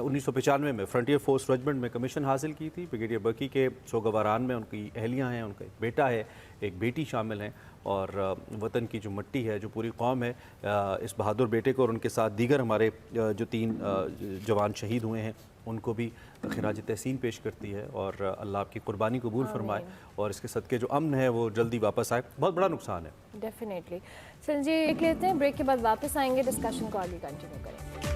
1995 में फ्रंटियर फोर्स रेजिमेंट में कमीशन हासिल की थी। ब्रिगेडियर बरकी के सोगवारान में उनकी अहलियाँ हैं, उनका एक बेटा है, एक बेटी शामिल हैं और वतन की जो मिट्टी है, जो पूरी कौम है, इस बहादुर बेटे को और उनके साथ दीगर हमारे जो 3 जवान शहीद हुए हैं उनको भी खिराज तहसीन पेश करती है और अल्लाह आपकी कुर्बानी कबूल फरमाए और इसके सदक़े जो अमन है वो जल्दी वापस आए। बहुत बड़ा नुकसान है। डेफिनेटली। चलिए जी एक लेते हैं, ब्रेक के बाद वापस आएंगे, डिस्कशन को आगे कंटिन्यू करेंगे।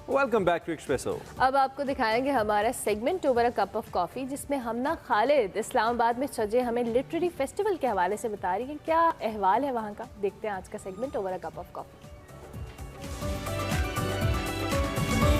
Welcome back to Expresso. अब आपको दिखाएंगे हमारा segment over a cup of coffee, जिसमें हमना खालिद इस्लामाबाद में सजे हमें लिटरेरी फेस्टिवल के हवाले से बता रही है क्या अहवाल है वहाँ का। देखते हैं आज का segment over a cup of coffee.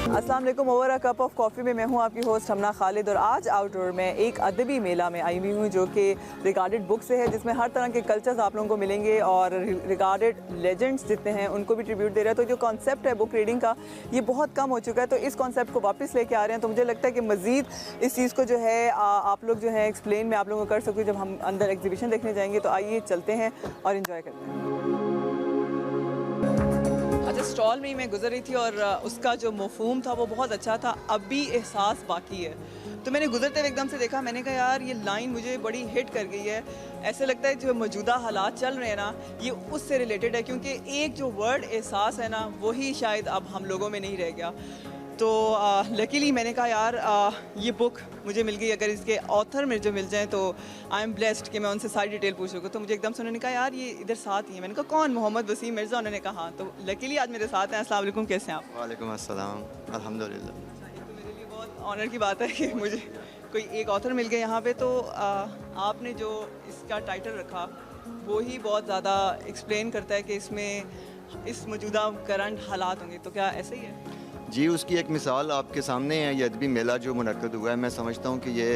अस्सलाम वालेकुम। Over a cup of coffee में मैं हूँ आपकी होस्ट हमना खालिद और आज आउटडोर में एक अदबी मेला में आई हुई हूँ जो कि रिगार्डेड बुक से है, जिसमें हर तरह के कल्चर्स आप लोगों को मिलेंगे और रिगार्डेड लेजेंड्स जितने हैं उनको भी ट्रिब्यूट दे रहा है। तो जो कॉन्सेप्ट है बुक रीडिंग का ये बहुत कम हो चुका है, तो इस कॉन्सेप्ट को वापस लेके आ रहे हैं। तो मुझे लगता है कि मज़ीद इस चीज़ को जो है आप लोग जो है एक्सप्लेन मैं आप लोगों को कर सकूँ जब हम अंदर एग्जीबिशन देखने जाएंगे। तो आइए चलते हैं और इन्जॉय करते हैं। अच्छा, स्टॉल में ही मैं गुजर रही थी और उसका जो मफ़हूम था वो बहुत अच्छा था, अब भी एहसास बाकी है। तो मैंने गुजरते हुए एकदम से देखा, मैंने कहा यार ये लाइन मुझे बड़ी हिट कर गई है। ऐसे लगता है जो मौजूदा हालात चल रहे हैं ना ये उससे रिलेटेड है, क्योंकि एक जो वर्ड एहसास है ना वही शायद अब हम लोगों में नहीं रह गया। तो लकीली मैंने कहा यार ये बुक मुझे मिल गई, अगर इसके ऑथर मेरे जो मिल जाएं तो आई एम ब्लेस्ड कि मैं उनसे सारी डिटेल पूछ सकूँ। तो मुझे एकदम से उन्होंने कहा यार ये इधर साथ ही है। मैंने कहा कौन? मोहम्मद वसीम मिर्ज़ा। उन्होंने कहा हाँ। तो लकीली आज मेरे साथ हैं। अस्सलाम वालेकुम, कैसे हैं आप? वालेकुम अस्सलाम, अल्हम्दुलिल्लाह। तो मेरे लिए बहुत ऑनर की बात है कि मुझे कोई एक ऑथर मिल गया यहाँ पे। तो आपने जो इसका टाइटल रखा वो ही बहुत ज़्यादा एक्सप्लेन करता है कि इसमें इस मौजूदा करंट हालात होंगे, तो क्या ऐसे ही है? जी, उसकी एक मिसाल आपके सामने है। ये अदबी मेला जो मुनक्कद हुआ है, मैं समझता हूँ कि ये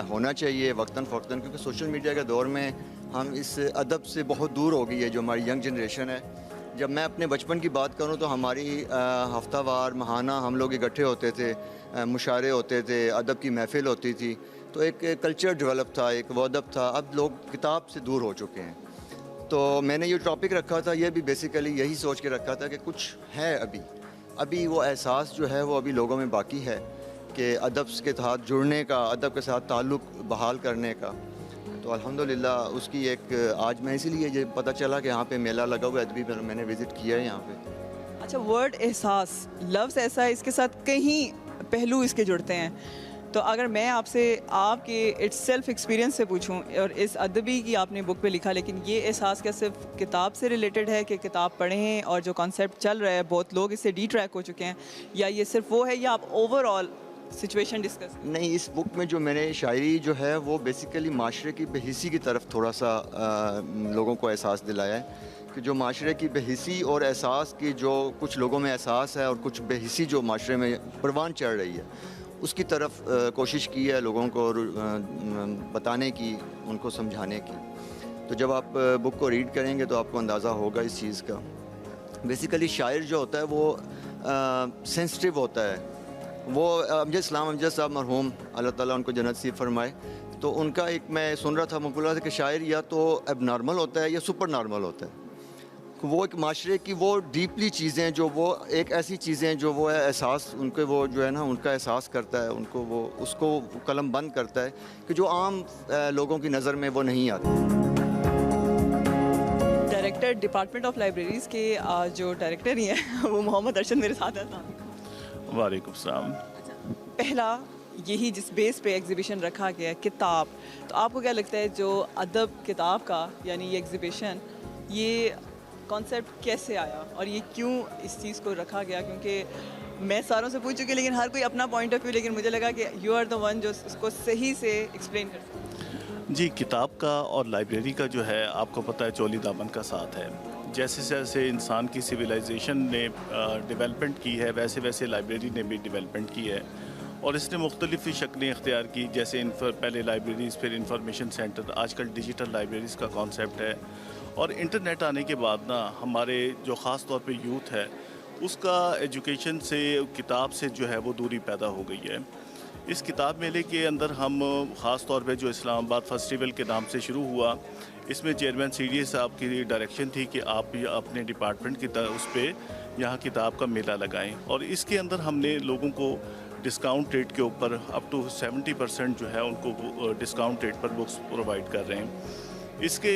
होना चाहिए वक्तन फ़ौक्तन, क्योंकि सोशल मीडिया के दौर में हम इस अदब से बहुत दूर हो गई है। जो हमारी यंग जनरेशन है जब मैं अपने बचपन की बात करूं तो हमारी हफ्तावार महाना हम लोग इकट्ठे होते थे, मुशारे होते थे, अदब की महफ़िल होती थी, तो एक कल्चर डेवलप था, एक वो अदब था। अब लोग किताब से दूर हो चुके हैं। तो मैंने ये टॉपिक रखा था, ये भी बेसिकली यही सोच के रखा था कि कुछ है अभी वो एहसास जो है वो अभी लोगों में बाकी है कि अदब के साथ जुड़ने का, अदब के साथ ताल्लुक़ बहाल करने का। तो अल्हम्दुलिल्लाह उसकी एक आज मैं इसीलिए ये पता चला कि यहाँ पे मेला लगा हुआ है अदबी, मैंने विज़िट किया है यहाँ पे। अच्छा, वर्ड एहसास लफ्ज़ ऐसा है, इसके साथ कहीं पहलू इसके जुड़ते हैं। तो अगर मैं आपसे आपके इट्स सेल्फ एक्सपीरियंस से पूछूं, और इस अदबी की आपने बुक पे लिखा, लेकिन ये एहसास क्या सिर्फ किताब से रिलेटेड है कि किताब पढ़ें और जो कॉन्सेप्ट चल रहा है बहुत लोग इससे डिट्रैक हो चुके हैं, या ये सिर्फ वो है, या आप ओवरऑल सिचुएशन डिस्कस? नहीं, इस बुक में जो मैंने शायरी जो है वो बेसिकली माशरे की बेहिसी की तरफ थोड़ा सा लोगों को एहसास दिलाया है कि जो माशरे की बेहिसी और एहसास की जो कुछ लोगों में एहसास है और कुछ बेहिसी जो माशरे में परवान चढ़ रही है, उसकी तरफ कोशिश की है लोगों को बताने की, उनको समझाने की। तो जब आप बुक को रीड करेंगे तो आपको अंदाज़ा होगा इस चीज़ का। बेसिकली शायर जो होता है वो सेंसिटिव होता है। वो अमजद साहब मरहूम, अल्लाह ताला उनको जन्नत नसीब फरमाए, तो उनका एक मैं सुन रहा था मकूला था कि शायर या तो एबनॉर्मल होता है या सुपर नॉर्मल होता है। वो एक माशरे की वो डीपली चीज़ें जो वो एक ऐसी चीज़ें जो वो है एहसास उनके वो जो है ना उनका एहसास करता है, उनको वो उसको कलम बंद करता है कि जो आम लोगों की नज़र में वो नहीं आती। डायरेक्टर डिपार्टमेंट ऑफ लाइब्रेरीज़ के जो डायरेक्टर ही हैं वो मोहम्मद अरशद मेरे साथ है। वालेकुम सलाम। पहला यही जिस बेस पे एग्जीबिशन रखा गया है किताब, तो आपको क्या लगता है जो अदब किताब का यानी ये एग्जीबिशन, ये कॉन्सेप्ट कैसे आया और ये क्यों इस चीज़ को रखा गया? क्योंकि मैं सारों से पूछ चुकी, लेकिन हर कोई अपना पॉइंट ऑफ व्यू, लेकिन मुझे लगा कि यू आर द वन जो इसको सही से एक्सप्लेन कर सकते। जी, किताब का और लाइब्रेरी का जो है आपको पता है चोली दामन का साथ है। जैसे जैसे इंसान की सिविलाइजेशन ने डेवलपमेंट की है वैसे वैसे लाइब्रेरी ने भी डेवलपमेंट की है, और इसने मुख्तलिफ़ शक्लें इख्तियार की। जैसे पहले लाइब्रेरीज़, फिर इंफॉर्मेशन सेंटर, आजकल डिजिटल लाइब्रेरीज़ का कॉन्सेप्ट है। और इंटरनेट आने के बाद ना हमारे जो ख़ास तौर पे यूथ है उसका एजुकेशन से, किताब से जो है वो दूरी पैदा हो गई है। इस किताब मेले के अंदर हम ख़ास तौर पे जो इस्लामाबाद फेस्टिवल के नाम से शुरू हुआ, इसमें चेयरमैन सीडीए साहब की डायरेक्शन थी कि आप भी अपने डिपार्टमेंट की उस पर यहाँ किताब का मेला लगाएं, और इसके अंदर हमने लोगों को डिस्काउंट रेट के ऊपर अप टू 70% जो है उनको डिस्काउंट रेट पर बुक्स प्रोवाइड कर रहे हैं। इसके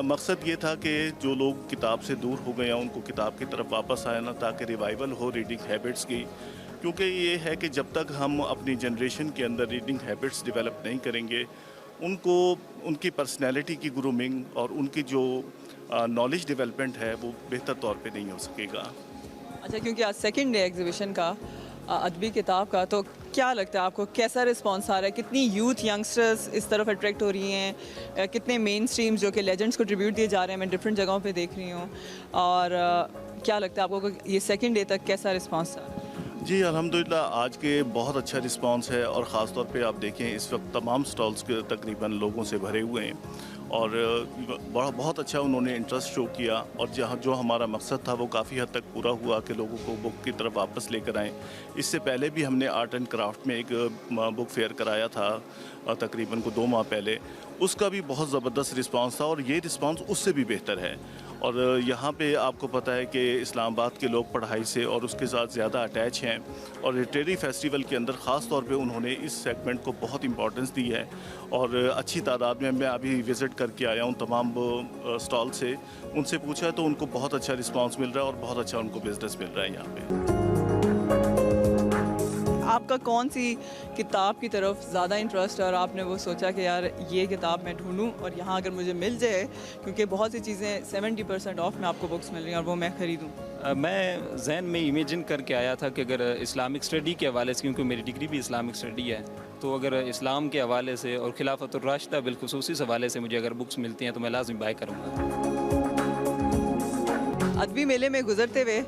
मकसद ये था कि जो लोग किताब से दूर हो गए हैं उनको किताब की तरफ वापस आए ना, ताकि रिवाइवल हो रीडिंग हैबिट्स की। क्योंकि ये है कि जब तक हम अपनी जनरेशन के अंदर रीडिंग हैबिट्स डेवलप नहीं करेंगे, उनको उनकी पर्सनैलिटी की ग्रूमिंग और उनकी जो नॉलेज डेवलपमेंट है वो बेहतर तौर पे नहीं हो सकेगा। अच्छा, क्योंकि आज सेकंड डे एग्जीबिशन का अदबी किताब का, तो क्या लगता है आपको कैसा रिस्पांस आ रहा है? कितनी यूथ यंगस्टर्स इस तरफ अट्रैक्ट हो रही हैं? कितने मेन स्ट्रीम्स जो कि लेजेंड्स को ट्रिब्यूट दिए जा रहे हैं, मैं डिफरेंट जगहों पे देख रही हूँ, और क्या लगता है आपको ये सेकंड डे तक कैसा रिस्पांस आ रहा है? जी अल्हम्दुलिल्लाह, आज के बहुत अच्छा रिस्पांस है, और ख़ास तौर पे आप देखें इस वक्त तमाम स्टॉल्स के तकरीबन लोगों से भरे हुए हैं, और बहुत अच्छा उन्होंने इंटरेस्ट शो किया, और जहाँ जो हमारा मकसद था वो काफ़ी हद तक पूरा हुआ कि लोगों को बुक की तरफ वापस लेकर आएँ। इससे पहले भी हमने आर्ट एंड क्राफ्ट में एक बुक फेयर कराया था तकरीबन को 2 माह पहले, उसका भी बहुत ज़बरदस्त रिस्पांस था, और ये रिस्पांस उससे भी बेहतर है। और यहाँ पे आपको पता है कि इस्लामाबाद के लोग पढ़ाई से और उसके साथ ज़्यादा अटैच हैं, और लिटरेरी फेस्टिवल के अंदर ख़ास तौर पे उन्होंने इस सेगमेंट को बहुत इंपॉर्टेंस दी है, और अच्छी तादाद में मैं अभी विज़िट करके आया हूँ तमाम स्टॉल से, उनसे पूछा तो उनको बहुत अच्छा रिस्पांस मिल रहा है और बहुत अच्छा उनको बिज़नेस मिल रहा है यहाँ पे। आपका कौन सी किताब की तरफ ज़्यादा इंटरेस्ट है और आपने वो सोचा कि यार ये किताब मैं ढूंढूं और यहाँ अगर मुझे मिल जाए, क्योंकि बहुत सी चीज़ें 70% ऑफ में आपको बुक्स मिल रही हैं और वो मैं ख़रीदूं? मैं जहन में इमेजिन करके आया था कि अगर इस्लामिक स्टडी के हवाले से, क्योंकि मेरी डिग्री भी इस्लामिक स्टडी है, तो अगर इस्लाम के हवाले से और खिलाफतुर राशिदा बिलखुसूस इस हवाले से मुझे अगर बुक्स मिलती हैं तो मैं लाज़िम बाय करूँगा। अदबी मेले में गुजरते हुए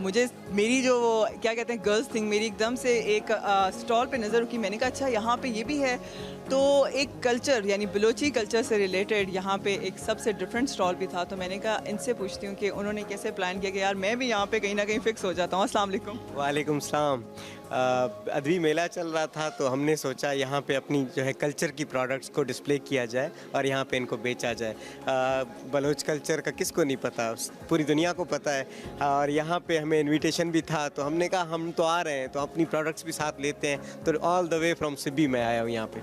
मुझे मेरी जो क्या कहते हैं गर्ल्स थिंग मेरी एकदम से एक स्टॉल पे नज़र रुकी। मैंने कहा अच्छा यहाँ पे ये भी है। तो एक कल्चर यानी बलोची कल्चर से रिलेटेड यहाँ पे एक सबसे डिफरेंट स्टॉल भी था। तो मैंने कहा इनसे पूछती हूँ कि उन्होंने कैसे प्लान किया कि यार मैं भी यहाँ पे कहीं ना कहीं फ़िक्स हो जाता हूँ। अस्सलाम वालेकुम। वालेकुम सलाम। अदबी मेला चल रहा था तो हमने सोचा यहाँ पे अपनी जो है कल्चर की प्रोडक्ट्स को डिस्प्ले किया जाए और यहाँ पे इनको बेचा जाए। बलोच कल्चर का किसको नहीं पता, पूरी दुनिया को पता है। और यहाँ पे हमें इनविटेशन भी था तो हमने कहा हम तो आ रहे हैं तो अपनी प्रोडक्ट्स भी साथ लेते हैं। तो all the way from Sibi मैं आया हूँ यहाँ पे।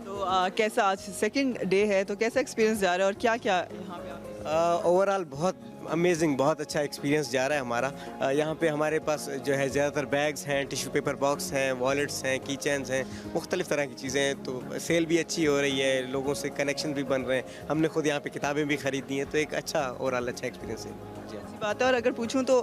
तो कैसा आज सेकंड डे है तो कैसा एक्सपीरियंस जा रहा है और क्या क्या यहाँ पे ओवरऑल बहुत अमेजिंग, बहुत अच्छा एक्सपीरियंस जा रहा है हमारा। यहाँ पे हमारे पास जो है ज़्यादातर बैग्स हैं, टिश्यू पेपर बॉक्स हैं, वॉलेट्स हैं, की चैन्स हैं, मुख्तलिफ़ तरह की चीज़ें हैं। तो सेल भी अच्छी हो रही है, लोगों से कनेक्शन भी बन रहे हैं। हमने खुद यहाँ पे किताबें भी ख़रीदी हैं। तो एक अच्छा ओवरऑल अच्छा एक्सपीरियंस है। अच्छी बात है। और अगर पूछूं तो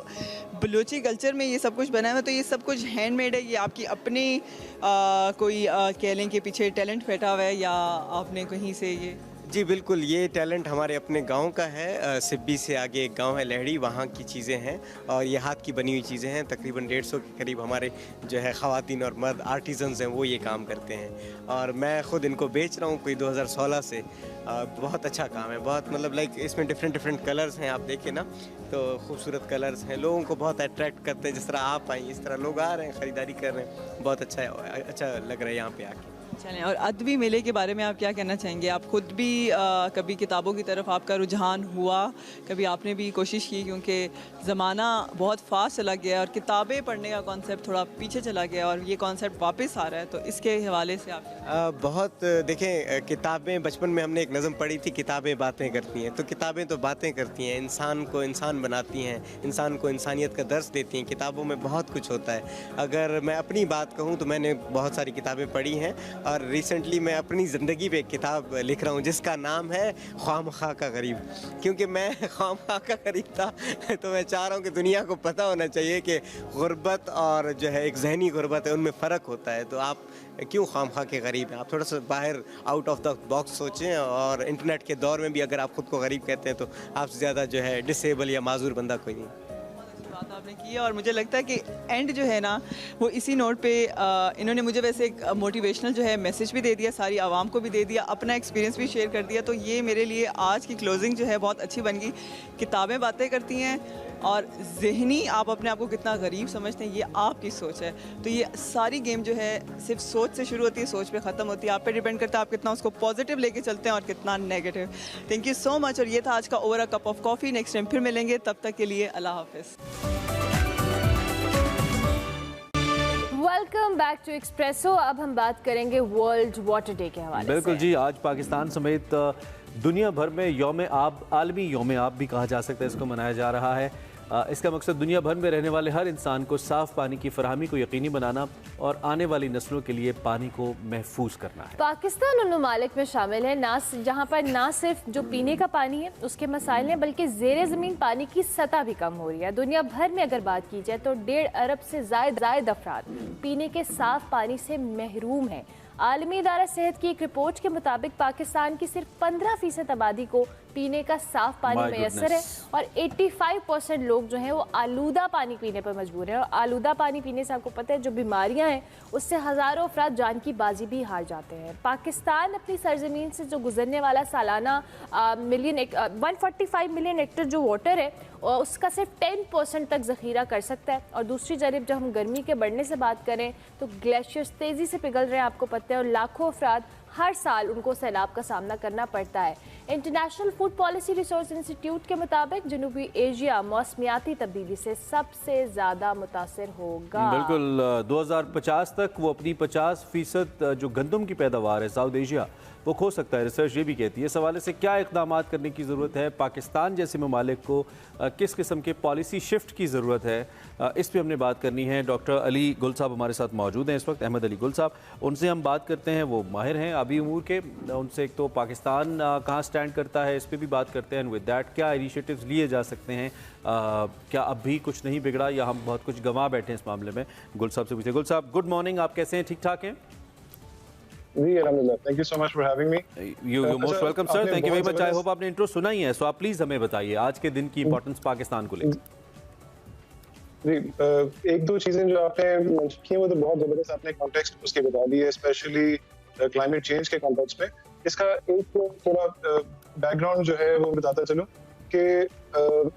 बलूची कल्चर में ये सब कुछ बना हुआ है तो ये सब कुछ हैंडमेड है, ये आपकी अपनी कोई कह लें कि पीछे टैलेंट बैठा हुआ है या आपने कहीं से ये? जी बिल्कुल, ये टैलेंट हमारे अपने गांव का है। सिब्बी से आगे एक गांव है लहड़ी, वहाँ की चीज़ें हैं और ये हाथ की बनी हुई चीज़ें हैं। तकरीबन 150 के करीब हमारे जो है ख़वातीन और मर्द आर्टिजन्स हैं वो ये काम करते हैं और मैं ख़ुद इनको बेच रहा हूँ कोई 2016 से। बहुत अच्छा काम है, बहुत मतलब लाइक इसमें डिफरेंट कलर्स हैं, आप देखें ना तो खूबसूरत कलर्स हैं, लोगों को बहुत अट्रैक्ट करते हैं। जिस तरह आप आई इस तरह लोग आ रहे हैं, ख़रीदारी कर रहे हैं, बहुत अच्छा लग रहा है यहाँ पे आके। चलें, और अदबी मेले के बारे में आप क्या कहना चाहेंगे? आप खुद भी कभी किताबों की तरफ आपका रुझान हुआ, कभी आपने भी कोशिश की? क्योंकि ज़माना बहुत फास्ट चला गया और किताबें पढ़ने का कॉन्सेप्ट थोड़ा पीछे चला गया और ये कॉन्सेप्ट वापस आ रहा है, तो इसके हवाले से आप बहुत देखें, किताबें बचपन में हमने एक नज़म पढ़ी थी, किताबें बातें करती हैं। तो किताबें तो बातें करती हैं, इंसान को इंसान बनाती हैं, इंसान को इंसानियत का दर्स देती हैं। किताबों में बहुत कुछ होता है। अगर मैं अपनी बात कहूँ तो मैंने बहुत सारी किताबें पढ़ी हैं और रिसेंटली मैं अपनी ज़िंदगी पे एक किताब लिख रहा हूँ जिसका नाम है ख्वामखा का गरीब। क्योंकि मैं ख्वामखा का गरीब था तो मैं चाह रहा हूँ कि दुनिया को पता होना चाहिए कि गुर्बत और जो है एक जहनी गुर्बत है, उनमें फ़र्क होता है। तो आप क्यों ख्वामखा के गरीब हैं? आप थोड़ा सा बाहर आउट ऑफ द बॉक्स सोचें। और इंटरनेट के दौर में भी अगर आप ख़ुद को गरीब कहते हैं तो आपसे ज़्यादा जो है डिसेबल या माजूर बंदा कोई नहीं। बात आपने की है और मुझे लगता है कि एंड जो है ना वो इसी नोट पे इन्होंने मुझे वैसे एक मोटिवेशनल जो है मैसेज भी दे दिया, सारी आवाम को भी दे दिया, अपना एक्सपीरियंस भी शेयर कर दिया। तो ये मेरे लिए आज की क्लोजिंग जो है बहुत अच्छी बन गई। किताबें बातें करती हैं और ज़हनी आप अपने आप को कितना गरीब समझते हैं ये आपकी सोच है। तो ये सारी गेम जो है सिर्फ सोच से शुरू होती है, सोच पे ख़त्म होती है। आप पे डिपेंड करता है आप कितना उसको पॉजिटिव लेके चलते हैं और कितना negative. Thank you so much. और ये था आज का over a cup of coffee. Next time फिर मिलेंगे, तब तक के लिए अल्लाह हाफिज़। Welcome back to Expresso. अब हम बात करेंगे वर्ल्ड वाटर डे के हवाले से। बिल्कुल जी, आज पाकिस्तान समेत दुनिया भर में यौम आब, आलमी यौम आब भी कहा जा सकता है, इसको मनाया जा रहा है। इसका मकसद दुनिया भर में रहने वाले हर इंसान को साफ़ पानी की फराहमी को यकीनी बनाना और आने वाली नस्लों के लिए पानी को महफूज करना है। पाकिस्तान उन ममालिक में शामिल है जहाँ पर ना सिर्फ जो पीने का पानी है उसके मसाइल हैं, बल्कि ज़ेरे ज़मीन पानी की सतह भी कम हो रही है। दुनिया भर में अगर बात की जाए तो 1.5 अरब से ज़ायद अफराद पीने के साफ़ पानी से महरूम हैं। आलमी इदारा सेहत की एक रिपोर्ट के मुताबिक पाकिस्तान की सिर्फ 15% आबादी को पीने का साफ पानी मैसर है और 85% लोग जो हैं वो आलूदा पानी पीने पर मजबूर हैं। और आलूदा पानी पीने से आपको पता है जो बीमारियां हैं उससे हज़ारों अफराद जान की बाजी भी हार जाते हैं। पाकिस्तान अपनी सरजमीन से जो गुजरने वाला सालाना 145 मिलियन हेक्टेयर जो वाटर है उसका सिर्फ 10% तक ज़ख़ीरा कर सकता है। और दूसरी जानब जब हम गर्मी के बढ़ने से बात करें तो ग्लेशियर्स तेज़ी से पिघल रहे हैं, आपको पता है, और लाखों अफराद हर साल उनको सैलाब का सामना करना पड़ता है। International food policy resource institute के मुताबिक जनूबी एशिया मौसमियाती तब्दीली से सबसे ज़्यादा मुतासर होगा। बिल्कुल, 2050 तक वो अपनी 50% जो गंदम की पैदावार है साउथ एशिया वो खो सकता है, रिसर्च ये भी कहती है। इस हवाले से क्या इक़दाम करने की ज़रूरत है, पाकिस्तान जैसे ममालिक को किस किस्म के पॉलिसी शिफ्ट की ज़रूरत है, इस पर हमने बात करनी है। डॉक्टर अली गुल साहब हमारे साथ मौजूद हैं इस वक्त, अहमद अली गुल साहब, उनसे हम बात करते हैं। वो माहिर हैं आबी उमूर के, उनसे एक तो पाकिस्तान कहाँ स्टैंड करता है इस पर भी बात करते हैं, विद दैट क्या इनिशिएटिव्स लिए जा सकते हैं, क्या अब भी कुछ नहीं बिगड़ा या हम बहुत कुछ गंवा बैठे हैं इस मामले में। गुल साहब से पूछे। गुल साहब, गुड मॉर्निंग, आप कैसे हैं? ठीक ठाक हैं? जी अल्हम्दुलिल्लाह, thank you so much for having me. You most welcome sir, thank you very much. I hope आपने इंट्रो सुना ही है, सो आप प्लीज हमें बताइए आज के दिन की इंपॉर्टेंस पाकिस्तान को लेकर। जी, एक दो चीजें जो आपने मेंशन की हैं वो तो बहुत जबरदस्त आपने कॉन्टेक्स्ट उसके बता दी है, स्पेशली क्लाइमेट चेंज के कॉन्टेक्स्ट में। इसका एक थोड़ा बैकग्राउंड जो है वो बताता चलूं कि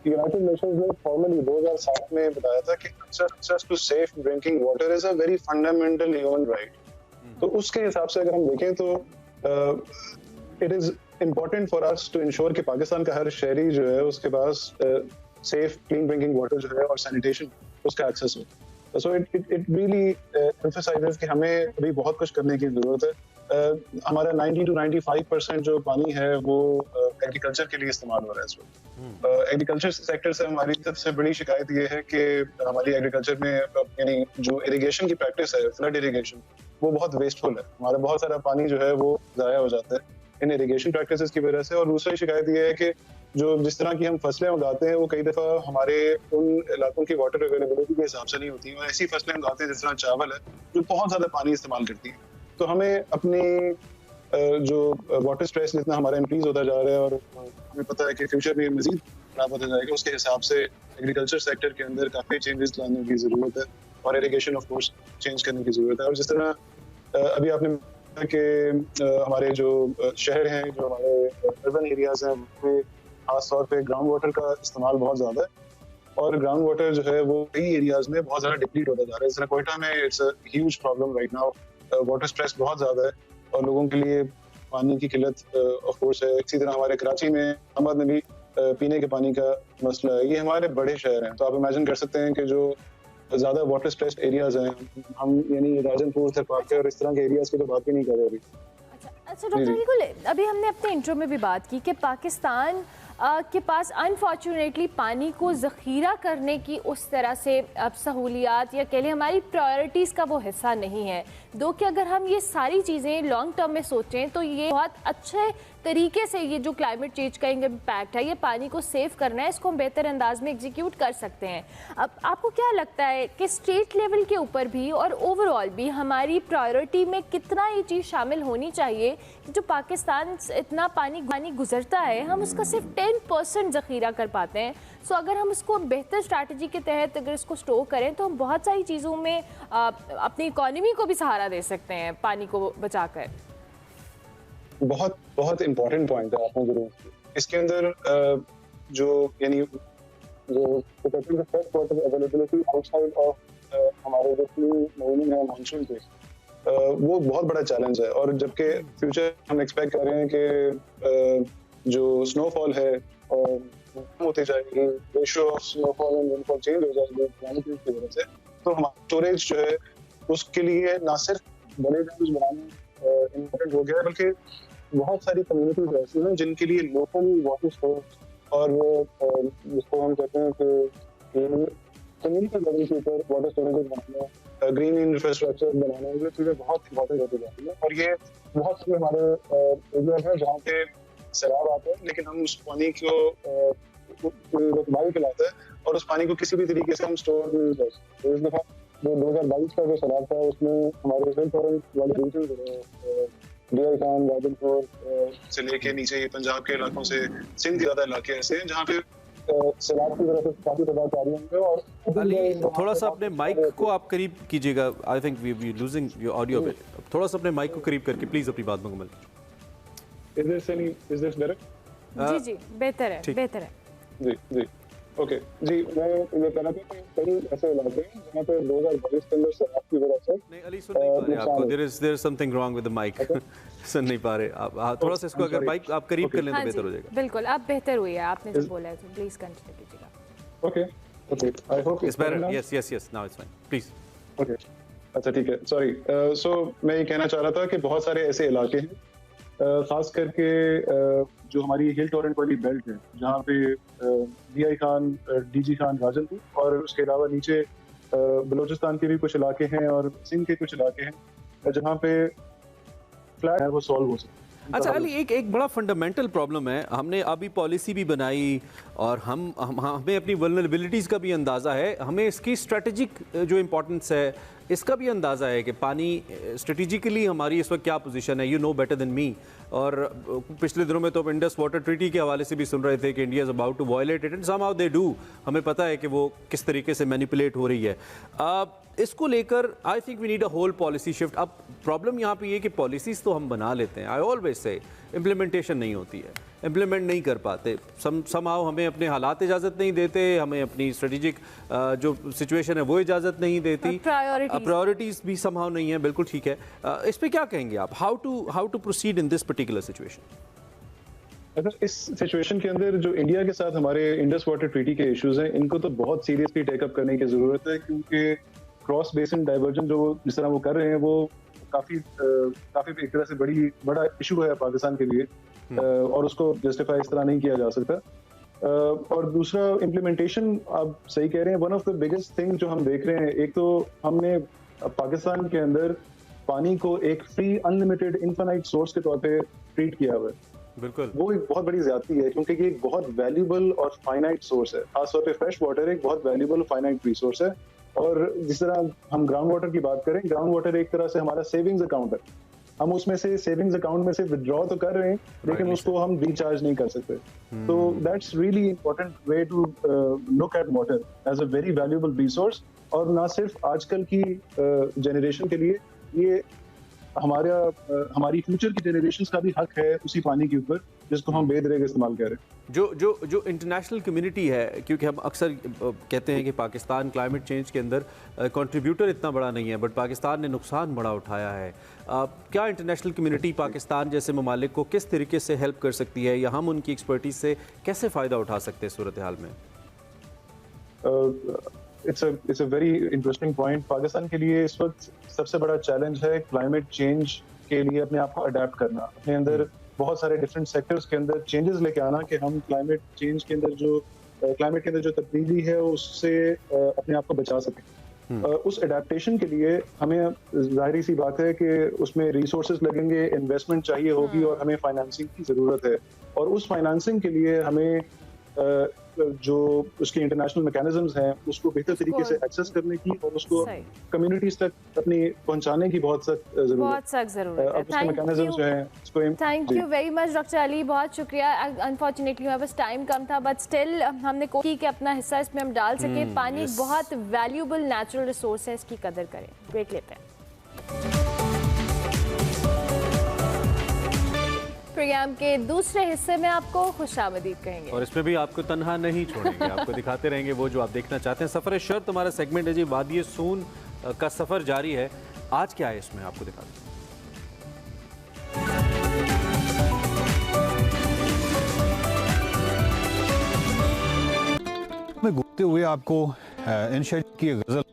यूनाइटेड नेशंस ने फॉर्मली 2007 में बताया था कि access to safe drinking water is a very fundamental human right. तो उसके हिसाब से अगर हम देखें तो it is important for us to ensure कि पाकिस्तान का हर शहरी जो है उसके पास सेफ क्लीन ड्रिंकिंग वाटर जो है और सैनिटेशन उसका एक्सेस हो। सो इट रियली एम्फसाइजेस कि हमें अभी बहुत कुछ करने की जरूरत है। हमारा 90 to 95% जो पानी है वो एग्रीकल्चर के लिए इस्तेमाल हो रहा है इस वक्त। एग्रीकल्चर सेक्टर से हमारी सबसे बड़ी शिकायत ये है कि हमारी एग्रीकल्चर में यानी जो इरिगेशन की प्रैक्टिस है, फ्लड इरिगेशन, वो बहुत वेस्टफुल है। हमारा बहुत सारा पानी जो है वो ज़ाया हो जाता है इन इरिगेशन प्रैक्टिसेस की वजह से। और दूसरी शिकायत ये है कि जो जिस तरह की हम फसलें उगाते हैं वो कई दफ़ा हमारे उन इलाकों की वाटर अवेलेबिलिटी के हिसाब से नहीं होती हैं, और ऐसी फसलें उगाते हैं जिस तरह चावल है जो बहुत ज़्यादा पानी इस्तेमाल करती हैं। तो हमें अपनी जो वाटर स्ट्रेस जितना हमारा इंक्रीज होता जा रहा है और हमें पता है कि फ्यूचर में मजीद खराब होता जाएगा, उसके हिसाब से एग्रीकल्चर सेक्टर के अंदर काफ़ी चेंजेस लाने की ज़रूरत है और इरिगेशन ऑफ कोर्स चेंज करने की ज़रूरत है। और जिस तरह अभी आपने कहा कि हमारे जो शहर हैं, जो हमारे अर्बन एरियाज हैं, उनमें खास तौर पे ग्राउंड वाटर का इस्तेमाल बहुत ज़्यादा है और ग्राउंड वाटर जो है वो कई एरियाज में बहुत ज़्यादा डिप्लीट होता जा रहा है। जिस तरह कोयटा में it's a huge problem right now, water stress बहुत ज़्यादा है और लोगों के लिए पानी की किल्लत ऑफ कोर्स है। इसी तरह हमारे कराची में, अहमद में भी पीने के पानी का मसला है। ये हमारे बड़े शहर हैं, तो आप इमेजिन कर सकते हैं कि जो ज़्यादा वाटर स्ट्रेस्ड एरियाज हैं, हम यानी राजनपुर, थरपाके और इस तरह के एरियाज की तो बात ही नहीं कर रहे अभी। अच्छा डॉक्टर अलीगुल, अभी हमने अपने इंट्रो में भी बात की कि पाकिस्तान के पास अनफॉर्चुनेटली पानी को ज़ख़ीरा करने की उस तरह से अब सहूलियात या कह लें हमारी प्रायोरिटीज़ का वो हिस्सा नहीं है। दो कि अगर हम ये सारी चीज़ें लॉन्ग टर्म में सोचें तो ये बहुत अच्छे तरीके से ये जो क्लाइमेट चेंज का इम्पैक्ट है, ये पानी को सेव करना है, इसको हम बेहतर अंदाज में एग्जीक्यूट कर सकते हैं। अब आपको क्या लगता है कि स्टेट लेवल के ऊपर भी और ओवरऑल भी हमारी प्रायोरिटी में कितना ये चीज़ शामिल होनी चाहिए कि जो पाकिस्तान से इतना पानी गुजरता है हम उसका सिर्फ 10% ज़ख़ीरा कर पाते हैं। सो अगर हम उसको बेहतर स्ट्रैटेजी के तहत अगर इसको स्टोर करें तो हम बहुत सारी चीज़ों में अपनी इकॉनमी को भी सहारा दे सकते हैं पानी को बचाकर। बहुत बहुत इम्पोर्टेंट पॉइंट है आपने जरूर इसके अंदर जो यानी जो first water availability outside of हमारे जो 3 महीने हैं मानसून के, वो बहुत बड़ा चैलेंज है। और जबकि फ्यूचर हम एक्सपेक्ट कर रहे हैं कि जो स्नोफॉल है और कम होती जाएगी, ratio of snowfall and rainfall change हो जाएगी क्लाइमेट चेंज की वजह से, तो हमारा स्टोरेज जो है उसके लिए ना सिर्फ बड़े डैम्स बनाने इम्पोर्टेंट हो गया है, बल्कि बहुत सारी कम्युनिटीज ऐसी हैं जिनके लिए लोकल वाटर स्टोरेज और वो जिसको हम कहते हैं कि कम्युनिटी लेवल के ऊपर वाटर स्टोरेज बनाना, ग्रीन इंफ्रास्ट्रक्चर बनाना, ये चीज़ें बहुत इंपॉर्टेंट होती जाती हैं। और ये बहुत से हमारे एरिया है जहाँ पे सैलाब आता है, लेकिन हम उस पानी को रकबाई पिलाते हैं और उस पानी को किसी भी तरीके से हम स्टोर नहीं कर सकते। तो इस दफ़ा जो 2022 का जो सैलाब था उसमें हमारे हिल टॉरेंट वाले रीजन डीआई खान, राजनपुर से लेके नीचे ये पंजाब के इलाकों से सिंध के ज़्यादा इलाके ऐसे हैं जहाँ पे सैलाब की वजह से काफ़ी तबाह आ रही होंगे। और अली थोड़ा सा अपने माइक को आप करीब कीजिएगा, I think we losing your audio bit. थोड़ा सा अपने माइक को करीब करके प्लीज़ अपनी बात मुकम्मल। Is this better? जी जी बेहतर है, बेहतर है। जी जी ओके जी, मैं ये कहना था कि कई ऐसे इलाके हैं जहाँ पे 2022 के अंदर सैलाब की वजह से नहीं अली सुन नहीं पा रहे आपको, there is something wrong with the mic. सुन नहीं पा रहे आप, थोड़ा सा इसको अगर माइक आप करीब कर लें तो बेहतर हो जाएगा। बिल्कुल अब बेहतर हुई है, आपने जो बोला है तो प्लीज कंटिन्यू कीजिएगा। Okay okay, I hope it's better. Yes now it's fine, please. Okay अच्छा ठीक है, सॉरी। सो मैं ये कहना चाह रहा था कि बहुत सारे ऐसे इलाके हैं खास करके जो हमारी हिल टॉरेंट वाली बेल्ट है जहाँ पे डीआई खान, डीजी खान, राजनपुर और उसके अलावा नीचे बलूचिस्तान के भी कुछ इलाके हैं और सिंध के कुछ इलाके हैं जहाँ पे फ्लैट है वो सॉल्व हो सकता है। अच्छा अली, एक बड़ा फंडामेंटल प्रॉब्लम है, हमने अभी पॉलिसी भी बनाई और हमें अपनी वल्नरेबिलिटीज़ का भी अंदाज़ा है, हमें इसकी स्ट्रेटजिक जो इम्पोर्टेंस है इसका भी अंदाज़ा है कि पानी स्ट्रेटिजिकली हमारी इस वक्त क्या पोजीशन है, you know better than me. और पिछले दिनों में तो इंडस वाटर ट्रीटी के हवाले से भी सुन रहे थे कि India is about to violate it and somehow they do. हमें पता है कि वो किस तरीके से मैनिपुलेट हो रही है। इसको लेकर I think we need a whole policy shift. अब प्रॉब्लम यहाँ पे ये कि पॉलिसीज़ तो हम बना लेते हैं, आई ऑलवेज से इम्प्लीमेंटेशन नहीं होती है, इम्प्लीमेंट नहीं कर पाते। समहाउ हमें अपने हालात इजाज़त नहीं देते, हमें अपनी स्ट्रेटेजिक जो सिचुएशन है वो इजाज़त नहीं देती, प्रायोरिटीज़ भी समहाउ नहीं है। बिल्कुल ठीक है। इस पे क्या कहेंगे आप, how to proceed in this particular situation? अगर इस सिचुएशन के अंदर जो इंडिया के साथ हमारे इंडस वाटर ट्रीटी के इश्यूज हैं, इनको तो बहुत सीरियसली टेकअप करने की ज़रूरत है, क्योंकि क्रॉस बेसिन डाइवर्जन जो जिस तरह वो कर रहे हैं वो काफ़ी एक तरह से बड़ा इशू है पाकिस्तान के लिए, और उसको जस्टिफाई इस तरह नहीं किया जा सकता। और दूसरा इम्प्लीमेंटेशन, आप सही कह रहे हैं, one of the biggest thing जो हम देख रहे हैं, एक तो हमने पाकिस्तान के अंदर पानी को एक फ्री अनलिमिटेड इनफाइनाइट सोर्स के तौर पे ट्रीट किया हुआ है। बिल्कुल, वो एक बहुत बड़ी ज्यादती है, क्योंकि ये एक बहुत वैल्यूबल और फाइनाइट सोर्स है। खासतौर पे फ्रेश वाटर एक बहुत वैल्यूबल फाइनाइट रिसोर्स है। और जिस तरह हम ग्राउंड वाटर की बात करें, ग्राउंड वाटर एक तरह से हमारा सेविंग्स अकाउंट है। हम उसमें से सेविंग्स अकाउंट में से विड्रॉ तो कर रहे हैं, लेकिन उसको हम रिचार्ज नहीं कर सकते। तो that's really important way to look at water as a very valuable resource. और ना सिर्फ आजकल की जनरेशन के लिए, ये हमारी फ्यूचर की जनरेशंस का भी हक है उसी पानी के ऊपर, जिसको हम बेदरेग इस्तेमाल कर रहे हैं। जो इंटरनेशनल कम्युनिटी है, क्योंकि हम अक्सर कहते हैं कि पाकिस्तान क्लाइमेट चेंज के अंदर कंट्रीब्यूटर इतना बड़ा नहीं है, बट पाकिस्तान ने नुकसान बड़ा उठाया है। क्या इंटरनेशनल कम्युनिटी पाकिस्तान जैसे ममालिक को किस तरीके से हेल्प कर सकती है, या हम उनकी एक्सपर्टीज से कैसे फ़ायदा उठा सकते हैं सूरत हाल में? It's a very interesting point. Pakistan के लिए इस वक्त सबसे बड़ा चैलेंज है क्लाइमेट चेंज के लिए अपने आप को अडेप्ट करना, अपने अंदर बहुत सारे डिफरेंट सेक्टर्स के अंदर चेंजेस लेके आना, कि हम क्लाइमेट चेंज के अंदर क्लाइमेट के अंदर जो तब्दीली है उससे अपने आप को बचा सकें। उस अडेप्टेशन के लिए हमें जाहिर सी बात है कि उसमें रिसोर्सेज लगेंगे, इन्वेस्टमेंट चाहिए होगी, और हमें फाइनेंसिंग की ज़रूरत है। और उस फाइनेंसिंग के लिए हमें जो उसके इंटरनेशनल मैकेनिज्म्स हैं उसको बेहतर तरीके से एक्सेस करने की, और उसको कम्युनिटीज तक अपनी पहुंचाने की बहुत सख्त ज़रूरत है। मैकेनिज्म्स जो हैं उसको thank you very much doctor Ali, बहुत शुक्रिया। अनफॉर्चुनेटली हमारे पास टाइम कम था, बट स्टिल हमने कोशिश की कि अपना हिस्सा इसमें हम डाल सके। पानी बहुत वैल्यूबल नेचुरल रिसोर्स है, इसकी कदर करें। ब्रेक लेते हैं। प्रोग्राम के दूसरे हिस्से में आपको खुशामदीद कहेंगे, और इसमें भी आपको तन्हा नहीं छोड़ेंगे, आपको दिखाते रहेंगे वो जो आप देखना चाहते हैं। सफ़र शर्त हमारा सेगमेंट है जी, वादी सून का सफ़र जारी है। आज क्या है इसमें आपको दिखाते हैं। में घूमते हुए आपको इंशा की गज़ल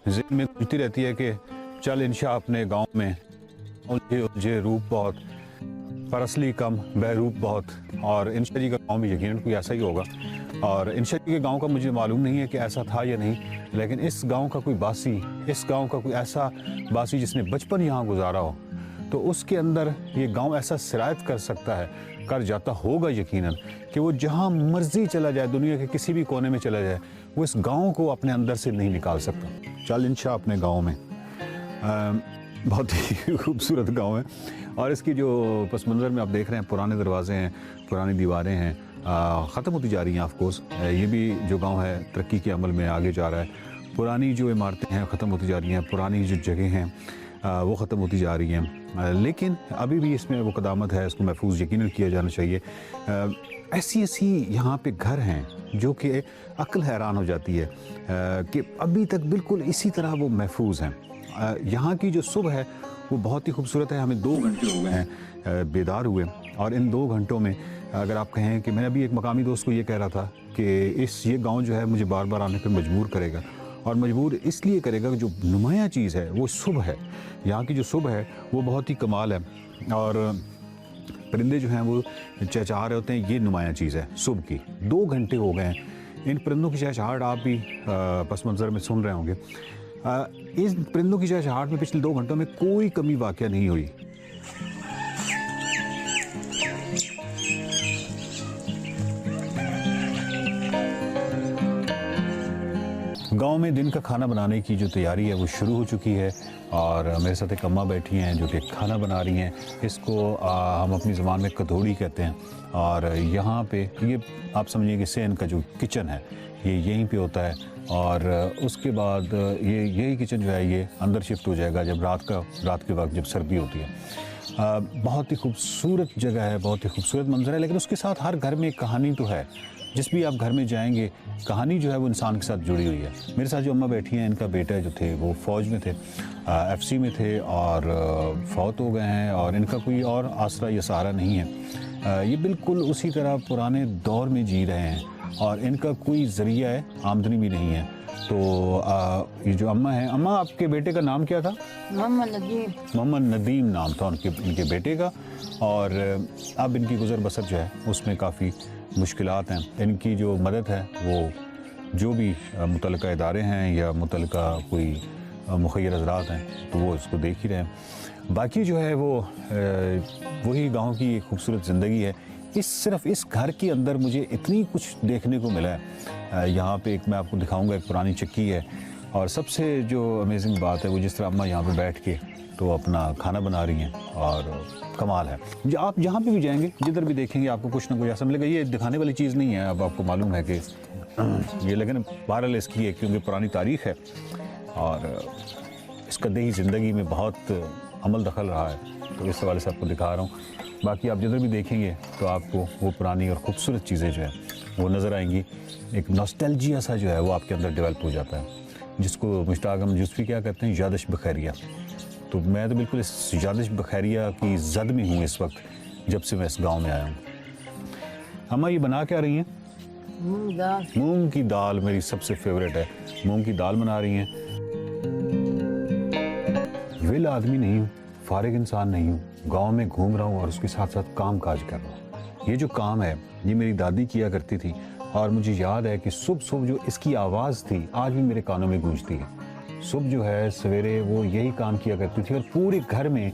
ज़हन में गुजरती रहती है कि चल इंशा अपने गांव में उलझे उलझे रूप बहुत, पर असली कम बहरूप बहुत। और इंशा जी का गांव भी यकीनन कोई ऐसा ही होगा, और इंशा जी के गांव का मुझे मालूम नहीं है कि ऐसा था या नहीं, लेकिन इस गांव का कोई बासी, इस गांव का कोई ऐसा बासी जिसने बचपन यहाँ गुजारा हो, तो उसके अंदर ये गांव ऐसा सिरायत कर सकता है, कर जाता होगा यकीनन, कि वो जहाँ मर्जी चला जाए, दुनिया के किसी भी कोने में चला जाए, वो इस गांव को अपने अंदर से नहीं निकाल सकता। चल इंशा अपने गाँव में, बहुत ही खूबसूरत गाँव है। और इसकी जो पस मंज़र में आप देख रहे हैं, पुराने दरवाजे हैं, पुरानी दीवारें हैं, ख़त्म होती जा रही हैं। ऑफकोर्स ये भी जो गांव है तरक्की के अमल में आगे जा रहा है। पुरानी जो इमारतें हैं ख़त्म होती जा रही हैं, पुरानी जो जगह हैं वो ख़त्म होती जा रही हैं, लेकिन अभी भी इसमें वो क़दामत है, इसको महफूज यकीनन किया जाना चाहिए। ऐसी ऐसी यहाँ पे घर हैं जो कि अक्ल हैरान हो जाती है कि अभी तक बिल्कुल इसी तरह वो महफूज हैं। यहाँ की जो सुबह है वो बहुत ही खूबसूरत है। हमें 2 घंटे हो गए हैं बेदार हुए, और इन 2 घंटों में अगर आप कहें कि मैं अभी एक मकामी दोस्त को ये कह रहा था कि ये गांव जो है मुझे बार बार आने पर मजबूर करेगा, और मजबूर इसलिए करेगा कि जो नुमाया चीज़ है वो सुबह है। यहाँ की जो सुबह है वो बहुत ही कमाल है, और परिंदे जो हैं वो चहचहा रहे होते हैं, ये नुमाया चीज़ है सुबह की। 2 घंटे हो गए हैं, इन परिंदों की चहचहाहट आप भी पस मंज़र में सुन रहे होंगे। इस परिंदों की चहचहाहट में पिछले 2 घंटों में कोई कमी वाक़या नहीं हुई। गांव में दिन का खाना बनाने की जो तैयारी है वो शुरू हो चुकी है और मेरे साथ एक अम्मा बैठी हैं जो कि खाना बना रही हैं। इसको हम अपनी ज़बान में कधोड़ी कहते हैं और यहाँ पे ये आप समझिए कि सेन का जो किचन है ये यहीं पे होता है और उसके बाद ये यही किचन जो है ये अंदर शिफ्ट हो जाएगा जब रात के वक्त जब सर्दी होती है। बहुत ही खूबसूरत जगह है, बहुत ही खूबसूरत मंजर है, लेकिन उसके साथ हर घर में एक कहानी तो है। जिस भी आप घर में जाएंगे कहानी जो है वो इंसान के साथ जुड़ी हुई है। मेरे साथ जो अम्मा बैठी हैं इनका बेटा जो थे वो फ़ौज में थे, FC में थे और फौत हो गए हैं और इनका कोई और आसरा या सहारा नहीं है। ये बिल्कुल उसी तरह पुराने दौर में जी रहे हैं और इनका कोई ज़रिया है आमदनी भी नहीं है। तो ये जो अम्मा है, अम्मा आपके बेटे का नाम क्या था? मोहम्मद नदीम नाम था इनके बेटे का और अब इनकी गुज़र बसर जो है उसमें काफ़ी मुश्किलात हैं। इनकी जो मदद है वो जो भी मुतल्लिका इदारे हैं या मुतल्लिका कोई मुखय्यर हज़रात हैं तो वो इसको देख ही रहे हैं। बाकी जो है वो वही गांव की एक खूबसूरत ज़िंदगी है। सिर्फ इस घर के अंदर मुझे इतनी कुछ देखने को मिला है। यहाँ पे एक मैं आपको दिखाऊंगा, एक पुरानी चक्की है और सबसे जो अमेजिंग बात है वो जिस तरह अम्मा यहाँ पे बैठ के तो अपना खाना बना रही हैं और कमाल है। आप जहाँ पे भी जाएंगे जिधर भी देखेंगे आपको कुछ ना कुछ ऐसा मिलेगा। ये दिखाने वाली चीज़ नहीं है, अब आपको मालूम है कि ये, लेकिन बहरहाल इसकी है क्योंकि पुरानी तारीख़ है और इसका देही ज़िंदगी में बहुत अमल दखल रहा है, तो इस हवाले से आपको दिखा रहा हूँ। बाकी आप जिधर भी देखेंगे तो आपको वो पुरानी और ख़ूबसूरत चीज़ें जो है वो नज़र आएंगी। एक नॉस्टैल्जिया सा जो है वो आपके अंदर डेवलप हो जाता है, जिसको मुश्ताक अहमद जुज़फ़ी क्या कहते हैं, यादिश बखैरिया। तो मैं तो बिल्कुल इस यादिश बखैरिया की जद में हूँ इस वक्त जब से मैं इस गांव में आया हूँ। अम्मा ये बना क्या रही हैं? मूंग की दाल मेरी सबसे फेवरेट है। मूंग की दाल बना रही हैं। विल आदमी नहीं हूँ, फारिग इंसान नहीं हूँ, गांव में घूम रहा हूँ और उसके साथ साथ काम काज कर रहा हूँ। ये जो काम है ये मेरी दादी किया करती थी और मुझे याद है कि सुबह जो इसकी आवाज़ थी आज भी मेरे कानों में गूंजती है। सुबह जो है सवेरे वो यही काम किया करती थी और पूरे घर में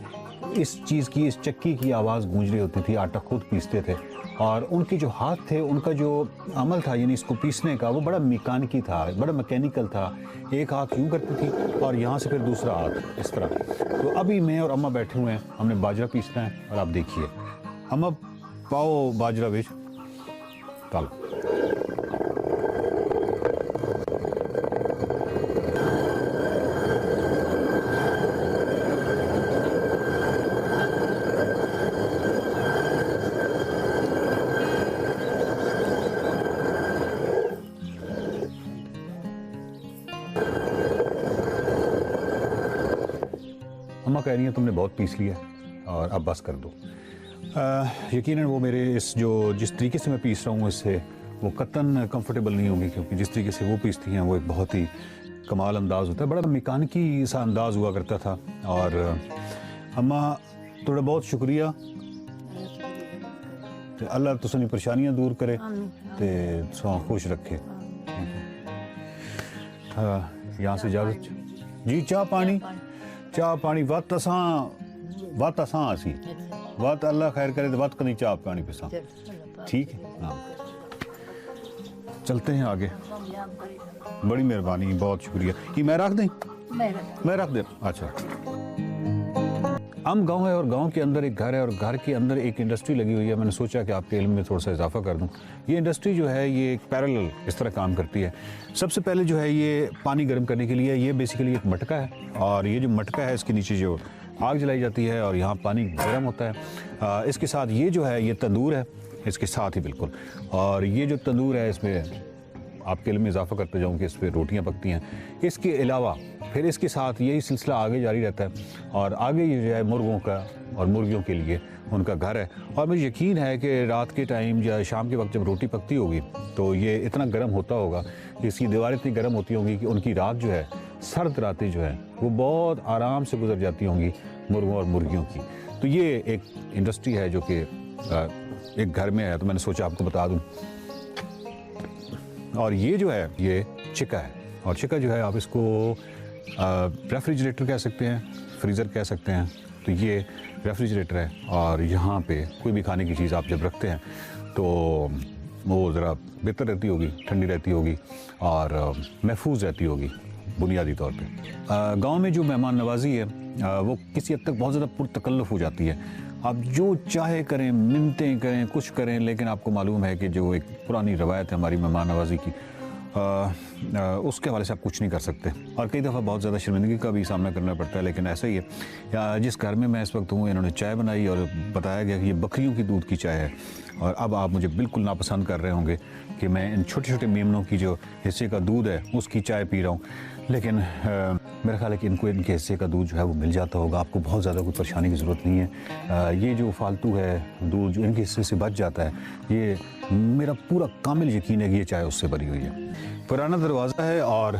इस चीज़ की, इस चक्की की आवाज़ गूंज रही होती थी। आटा खुद पीसते थे और उनके जो हाथ थे, उनका जो अमल था यानी इसको पीसने का, वो बड़ा मैकेनिकी था, बड़ा मैकेनिकल था। एक हाथ यूँ करती थी और यहाँ से फिर दूसरा हाथ इस तरह। तो अभी मैं और अम्मा बैठे हुए हैं, हमने बाजरा पीसना है और आप देखिए। अम्मा पाओ बाजरा बेच काल। अम्मा कह रही हैं तुमने बहुत पीस लिया और अब बस कर दो। यकीनन वो मेरे जिस तरीके से मैं पीस रहा हूँ इससे वो कतन कंफर्टेबल नहीं होगी, क्योंकि जिस तरीके से वो पीसती हैं वो एक बहुत ही कमाल अंदाज़ होता है, बड़ा मैकेनिकी सा अंदाज़ हुआ करता था। और अम्मा थोड़ा बहुत शुक्रिया, तो अल्लाह तुसानी परेशानियां दूर करे तो खुश रखे। यहाँ से इजाज़त जी। चाह पानी वत असां असी वत अल्लाह खैर करे तो वत कहीं चाह पानी पिसा, ठीक है। हाँ चलते हैं आगे। बड़ी मेहरबानी, बहुत शुक्रिया। ये मैं रख दें? मैं रख दें। अच्छा, आम गांव है और गांव के अंदर एक घर है और घर के अंदर एक इंडस्ट्री लगी हुई है। मैंने सोचा कि आपके इल्म में थोड़ा सा इजाफा कर दूं। ये इंडस्ट्री जो है ये एक पैरेलल इस तरह काम करती है। सबसे पहले जो है ये पानी गर्म करने के लिए, ये बेसिकली एक मटका है और ये जो मटका है इसके नीचे जो आग जलाई जाती है और यहाँ पानी गर्म होता है। इसके साथ ये जो है ये तंदूर है इसके साथ ही बिल्कुल, और ये जो तंदूर है इसमें आपके इल्म में इजाफा करते जाऊँ कि इस पर रोटियाँ पकती हैं। इसके अलावा फिर इसके साथ यही सिलसिला आगे जारी रहता है और आगे ये जो है मुर्गों का और मुर्गियों के लिए उनका घर है। और मुझे यकीन है कि रात के टाइम या शाम के वक्त जब रोटी पकती होगी तो ये इतना गर्म होता होगा, इसकी दीवारें इतनी गर्म होती होंगी कि उनकी रात जो है, सर्द रातें जो है वो बहुत आराम से गुजर जाती होंगी मुर्गों और मुर्गियों की। तो ये एक इंडस्ट्री है जो कि एक घर में है, तो मैंने सोचा आपको बता दूँ। और ये जो है ये चिका है और चिका जो है आप इसको रेफ्रिजरेटर कह सकते हैं, फ्रीज़र कह सकते हैं। तो ये रेफ्रिजरेटर है और यहाँ पे कोई भी खाने की चीज़ आप जब रखते हैं तो वो ज़रा बेहतर रहती होगी, ठंडी रहती होगी और महफूज रहती होगी बुनियादी तौर पे। गांव में जो मेहमान नवाजी है वो किसी हद तक बहुत ज़्यादा पुरतकल्लुफ़ हो जाती है। आप जो चाहे करें, मिन्नतें करें, कुछ करें, लेकिन आपको मालूम है कि जो एक पुरानी रवायत है हमारी मेहमान नवाजी की, उसके हवाले से आप कुछ नहीं कर सकते और कई दफ़ा बहुत ज़्यादा शर्मिंदगी का भी सामना करना पड़ता है। लेकिन ऐसा ही है। जिस घर में मैं इस वक्त हूँ, इन्होंने चाय बनाई और बताया गया कि ये बकरियों की दूध की चाय है और अब आप मुझे बिल्कुल नापसंद कर रहे होंगे कि मैं इन छोटे छोटे मेमनों की जो हिस्से का दूध है उसकी चाय पी रहा हूँ। लेकिन मेरा ख्याल है कि इनको इनके हिस्से का दूध जो है वो मिल जाता होगा, आपको बहुत ज़्यादा कोई परेशानी की ज़रूरत नहीं है। ये जो फालतू है दूध जो इनके हिस्से से बच जाता है, ये मेरा पूरा कामिल यकीन है कि ये चाय उससे भरी हुई है। पुराना दरवाज़ा है और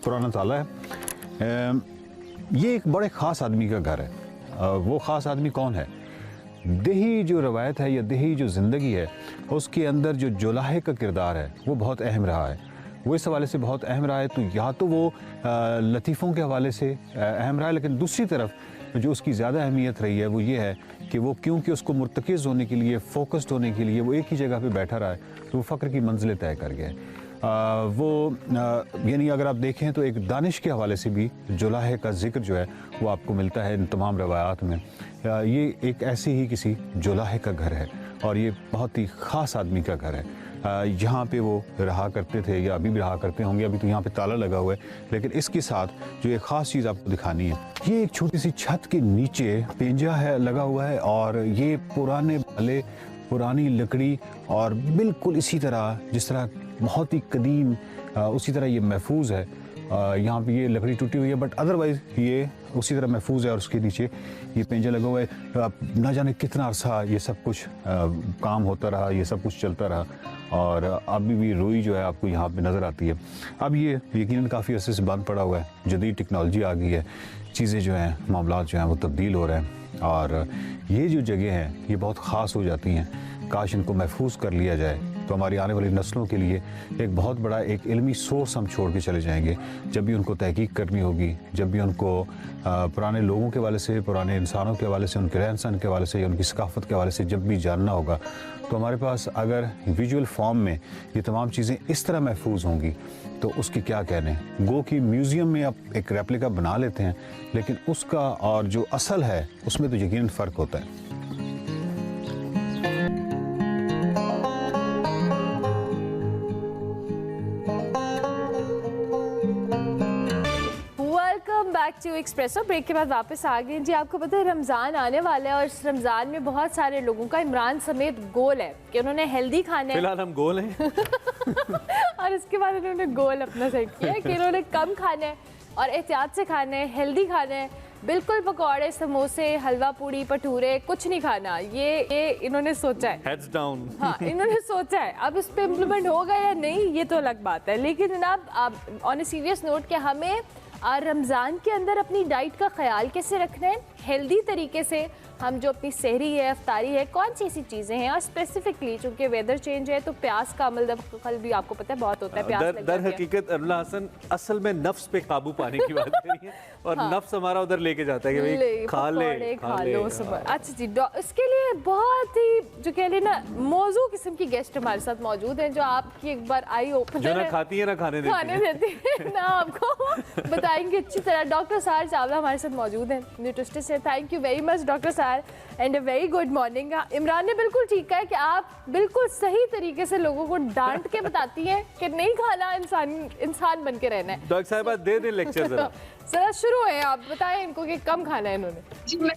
पुराना ताला है। ये एक बड़े ख़ास आदमी का घर है। वो ख़ास आदमी कौन है? देही जो रवायत है या देही जो ज़िंदगी है उसके अंदर जो जुलाहे का किरदार है वो बहुत अहम रहा है। वो इस हवाले से बहुत अहम रहा है, तो या तो वो लतीफ़ों के हवाले से अहम रहा है, लेकिन दूसरी तरफ जो उसकी ज़्यादा अहमियत रही है वो ये है कि वो क्योंकि उसको मुर्तकिज़ होने के लिए, फ़ोकस्ड होने के लिए वो एक ही जगह पे बैठा रहा है, तो वो फ़क्र की मंजिलें तय कर गया है। यानी अगर आप देखें तो एक दानिश के हवाले से भी जुलाहे का ज़िक्र जो है वो आपको मिलता है इन तमाम रवायात में। ये एक ऐसी ही किसी जुलाहे का घर है और ये बहुत ही ख़ास आदमी का घर है। यहाँ पे वो रहा करते थे या अभी भी रहा करते होंगे। अभी तो यहाँ पे ताला लगा हुआ है, लेकिन इसके साथ जो एक ख़ास चीज़ आपको दिखानी है, ये एक छोटी सी छत के नीचे पेंजा है लगा हुआ है और ये पुराने भले पुरानी लकड़ी और बिल्कुल इसी तरह जिस तरह बहुत ही कदीम उसी तरह ये महफूज है। यहाँ पे ये लकड़ी टूटी हुई है बट अदरवाइज़ ये उसी तरह महफूज है और उसके नीचे ये पेंजा लगा हुआ है। आप ना जाने कितना अरसा ये सब कुछ काम होता रहा, ये सब कुछ चलता रहा और अभी भी रुई जो है आपको यहाँ पे नज़र आती है। अब ये यकीनन काफ़ी अरसे से बंद पड़ा हुआ है, जदीद टेक्नोलॉजी आ गई है, चीज़ें जो हैं, मामलात जो हैं वो तब्दील हो रहे हैं और ये जो जगह हैं ये बहुत ख़ास हो जाती हैं। काश इनको महफूज कर लिया जाए तो हमारी आने वाली नस्लों के लिए एक बहुत बड़ा एक इल्मी सोर्स हम छोड़ के चले जाएंगे। जब भी उनको तहकीक करनी होगी, जब भी उनको पुराने लोगों के हवाले से, पुराने इंसानों के हवाले से, उनके रहन सहन के हवाले से या उनकी सकाफ़त के हवाले से जब भी जानना होगा, तो हमारे पास अगर विजुअल फॉर्म में ये तमाम चीज़ें इस तरह महफूज होंगी तो उसके क्या कहने। गो कि म्यूज़ियम में आप एक रेप्लिका बना लेते हैं, लेकिन उसका और जो असल है उसमें तो यकीनन फ़र्क होता है। Back to espresso. ब्रेक के बाद वापस आ गए जी। आपको पता है रमज़ान आने वाला है और इस रमज़ान में बहुत सारे लोगों का, इमरान समेत, गोल है कि उन्होंने हेल्दी खाना है। फिलहाल हम गोल हैं और इसके बाद उन्होंने गोल अपना सेट किया है कि उन्होंने कम खाना है और एहतियात से खाना है, हेल्दी खाना है। बिल्कुल पकौड़े, समोसे, हलवा पूड़ी, भटूरे कुछ नहीं खाना। ये इन्होंने सोचा है। Heads down. हाँ, इन्होंने सोचा है। अब इस पे इम्प्लीमेंट होगा या नहीं ये तो अलग बात है, लेकिन जनाब आप ऑन ए सीरियस नोट कि हमें रमज़ान के अंदर अपनी डाइट का ख्याल कैसे रखना है हेल्दी तरीके से। हम जो अपनी सहरी है, अफ्तारी है, कौन सी ऐसी चीज़ें हैं, और स्पेसिफिकली चूँकि वेदर चेंज है तो प्यास का अमल दखल भी आपको पता है बहुत होता है। प्यास दर हकीकत अरुणा हसन असल में नफ्स पे काबू पाने की बात कर रही है और हाँ। नफ्स हमारा उधर लेके जाता है कि भाई खा लो सुबह। अच्छा जी, इसके लिए बहुत ही जो कह लेना मौजू किस्म की गेस्ट हमारे साथ मौजूद हैं जो आपकी एक बार आई ओपनर जो ना खाती है ना खाने देती है ना आपको बताएंगे अच्छी तरह। डॉक्टर सार चावला हमारे साथ मौजूद हैं, न्यूट्रिशनिस्ट है। Thank you very much doctor sir and a very good morning. Imran ने बिल्कुल ठीक कहा कि आप बिल्कुल सही तरीके से लोगों को डांट के बताती हैं कि नहीं खाना, इंसान बन के रहना है। डॉक्टर साहब दे दें लेक्चर जरा शुरू है, आप बताएं इनको कि कम खाना है इन्होंने। जी, मैं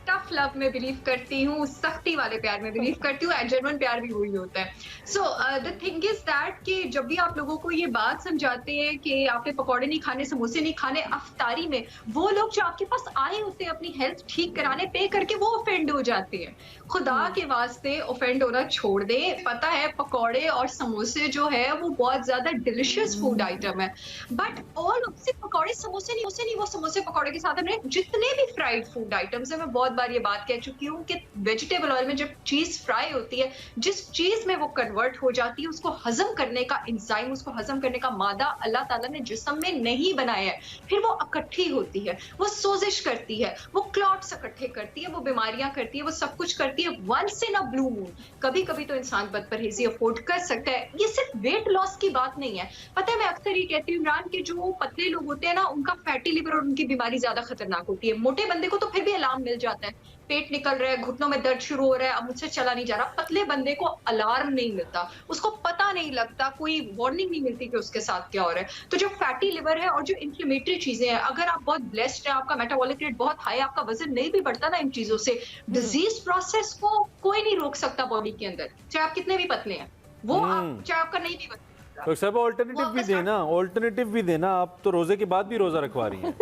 टफ लव में बिलीव करती हूँ, सख्ती वाले प्यार में बिलीव करती हूँ, जेन्युइन प्यार भी वही होता है। So the thing is that कि जब भी आप लोगों को ये बात समझाते हैं कि आपने पकौड़े नहीं खाने, समोसे नहीं खाने अफ्तारी में, वो लोग जो आपके पास आए होते हैं अपनी हेल्थ ठीक कराने, पे करके वो ऑफेंड हो जाते हैं। खुदा के वास्ते ऑफेंड होना छोड़ दें। पता है पकौड़े और समोसे जो है वो बहुत ज्यादा डिलिशियस फूड आइटम है, बट ऑल सिर्फ पकौड़े समोसे नहीं, वो समोसे पकौड़े के साथ हमने जितने भी फ्राइड फूड आइटम्स है, मैं बहुत बार ये बात कह चुकी हूँ कि वेजिटेबल ऑयल में जब चीज फ्राई होती है, जिस चीज में वो कन्वर्ट हो जाती है, उसको हजम करने का एंजाइम, उसको हजम करने का मादा अल्लाह ताला ने जिस्म में नहीं बनाया है। फिर वो इकट्ठी होती है, वो सोजिश करती है, वो क्लॉट्स इकट्ठे करती है, वो बीमारियां करती है, वो सब कुछ करती है। Once in a blue moon कभी कभी तो इंसान बदपरहेजी अफोर्ड कर सकता है। ये सिर्फ वेट लॉस की बात नहीं है। पता है, मैं अक्सर ये कहती हूँ इमरान के जो पतले लोग होते हैं ना, उनका फैटी लिवर और उनकी बीमारी ज्यादा खतरनाक होती है। मोटे बंदे को तो फिर भी अलार्म मिल जाता है, पेट निकल रहा है, घुटनों में दर्द शुरू हो रहा है, अब मुझसे चला नहीं जा रहा। पतले बंदे को अलार्म नहीं मिलता, उसको पता नहीं लगता, कोई वार्निंग नहीं मिलती कि उसके साथ क्या हो रहा है। तो जो फैटी लिवर है और जो इन्फ्लेमेटरी चीजें हैं, अगर आप बहुत ब्लेस्ड है, आपका मेटाबॉलिक रेट बहुत हाई, आपका वजन नहीं भी बढ़ता ना इन चीजों से, डिजीज प्रोसेस को कोई नहीं रोक सकता बॉडी के अंदर, चाहे आप कितने भी पतले हैं, वो चाहे आपका नहीं भी बनता। तो सब ऑल्टरनेटिव भी देना, ऑल्टरनेटिव भी देना। आप तो रोजे के बाद भी रोजा रखवा रही हैं।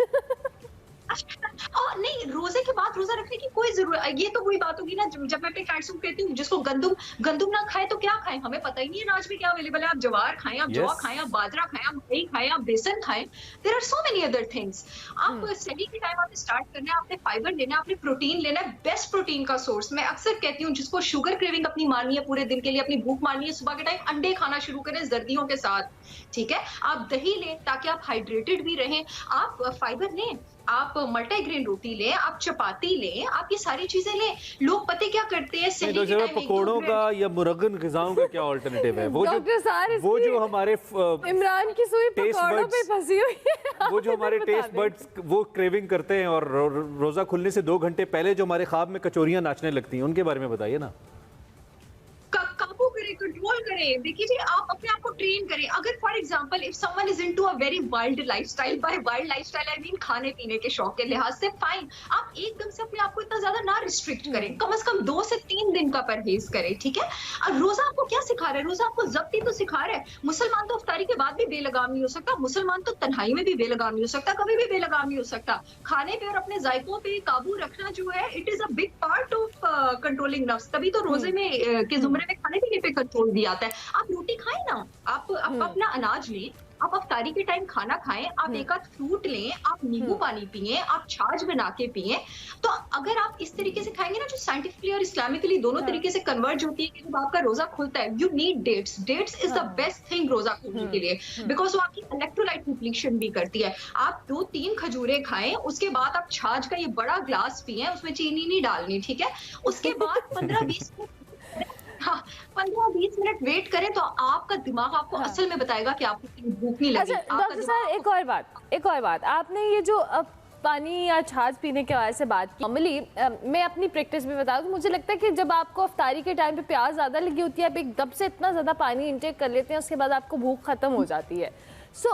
नहीं, रोजे के बाद रोजा रखने की कोई जरूरत, ये तो वही बात होगी ना जब मैं अपने क्लाइंट्स को कहती हूँ जिसको गंदुम ना खाए तो क्या खाएं, हमें पता ही नहीं है अनाज में क्या अवेलेबल है। आप जवार खाएं, आप जौ खाएं, आप बाजरा खाएं, आप मकई खाएं, आप बेसन खाएं, there are so many other things. आप सहरी के टाइम आपने स्टार्ट करना है, आपने फाइबर लेना है, आपने प्रोटीन लेना है, बेस्ट प्रोटीन का सोर्स। मैं अक्सर कहती हूँ जिसको शुगर क्रेविंग अपनी मारनी है पूरे दिन के लिए, अपनी भूख मारनी है, सुबह के टाइम अंडे खाना शुरू करें जर्दियों के साथ, ठीक है। आप दही लें ताकि आप हाइड्रेटेड भी रहें, आप फाइबर लें, आप मल्टीग्रेन रोटी लें, आप चपाती लें, आप ये सारी चीजें लें। लोग पता क्या करते हैं, तो जब पकोड़ों का या मुरगन ग़िज़ाओं का क्या ऑल्टरनेटिव है? वो जो हमारे इमरान की सुई पकोड़ों पे फंसी हुई है। वो जो हमारे टेस्ट बड्स वो क्रेविंग करते हैं और रोजा खुलने से 2 घंटे पहले जो हमारे ख्वाब में कचौरियां नाचने लगती हैं, उनके बारे में बताइए ना। काबू करें, कंट्रोल करें। देखिए जी, आप अपने आप को ट्रेन करें। अगर for example if someone is into a very wild lifestyle, by wild lifestyle I mean खाने पीने के शौक के लिहाज से, फाइन, आप एकदम से अपने आप को इतना ज्यादा ना रिस्ट्रिक्ट करें, कम से कम 2 से 3 दिन का परहेज करें, ठीक है। और रोजा आपको क्या सिखा रहा है? रोजा आपको जब्ती तो सिखा रहा है। मुसलमान तो इफ्तारी के बाद भी बेलगाम नहीं हो सकता, मुसलमान तो तन्हाई में भी बेलगाम नहीं हो सकता, कभी भी बेलगाम नहीं हो सकता। खाने पे और अपने जायकों पे काबू रखना जो है, it is a big part of controlling नफ्स। तभी तो रोजे में के जुमरे में खाने पीने पे कंट्रोल दिया आता है। आप रोटी खाएं ना, आप अपना अनाज लें, आप अफ्तारी के टाइम खाना खाएं, आप एक आध फ्रूट लें, आप नींबू पानी पिए, आप छाछ बना के पिए। तो अगर आप इस तरीके से खाएंगे ना, जो साइंटिफिकली और इस्लामिकली दोनों तरीके से कन्वर्ज होती है कि जब आपका रोजा खुलता है, you need dates. Dates is the best thing रोजा खोलने के लिए, बिकॉज वो आपकी इलेक्ट्रोलाइट डिप्लीशन भी करती है। आप 2-3 खजूरें खाएं, उसके बाद आप छाछ का ये बड़ा ग्लास पिए, उसमें चीनी नहीं डालनी, ठीक है। उसके बाद 15-20 मिनट वेट करें तो आपका दिमाग आपको असल में बताएगा कि आपको भूख नहीं लगी। अच्छा डॉक्टर साहब, एक और बात, आपने ये जो पानी या छाछ पीने के बारे से बात की, नॉर्मली मैं अपनी प्रैक्टिस भी बता दूं, मुझे लगता है कि जब आपको अफ्तारी के टाइम पे प्यास ज़्यादा लगी होती है, आप एकदम से इतना ज़्यादा पानी इंटेक कर लेते हैं, उसके बाद आपको भूख ख़त्म हो जाती है। सो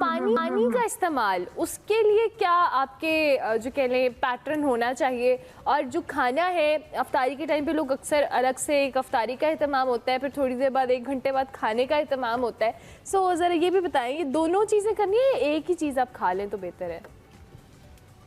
पानी का इस्तेमाल, उसके लिए क्या आपके जो कह लें पैटर्न होना चाहिए? और जो खाना है अफ्तारी के टाइम पे, लोग अक्सर अलग से एक अफ्तारी का एहतमाम होता है, फिर थोड़ी देर बाद 1 घंटे बाद खाने का एहतमाम होता है। सो ज़रा ये भी बताएं, ये दोनों चीज़ें करनी है, एक ही चीज़ आप खा लें तो बेहतर है?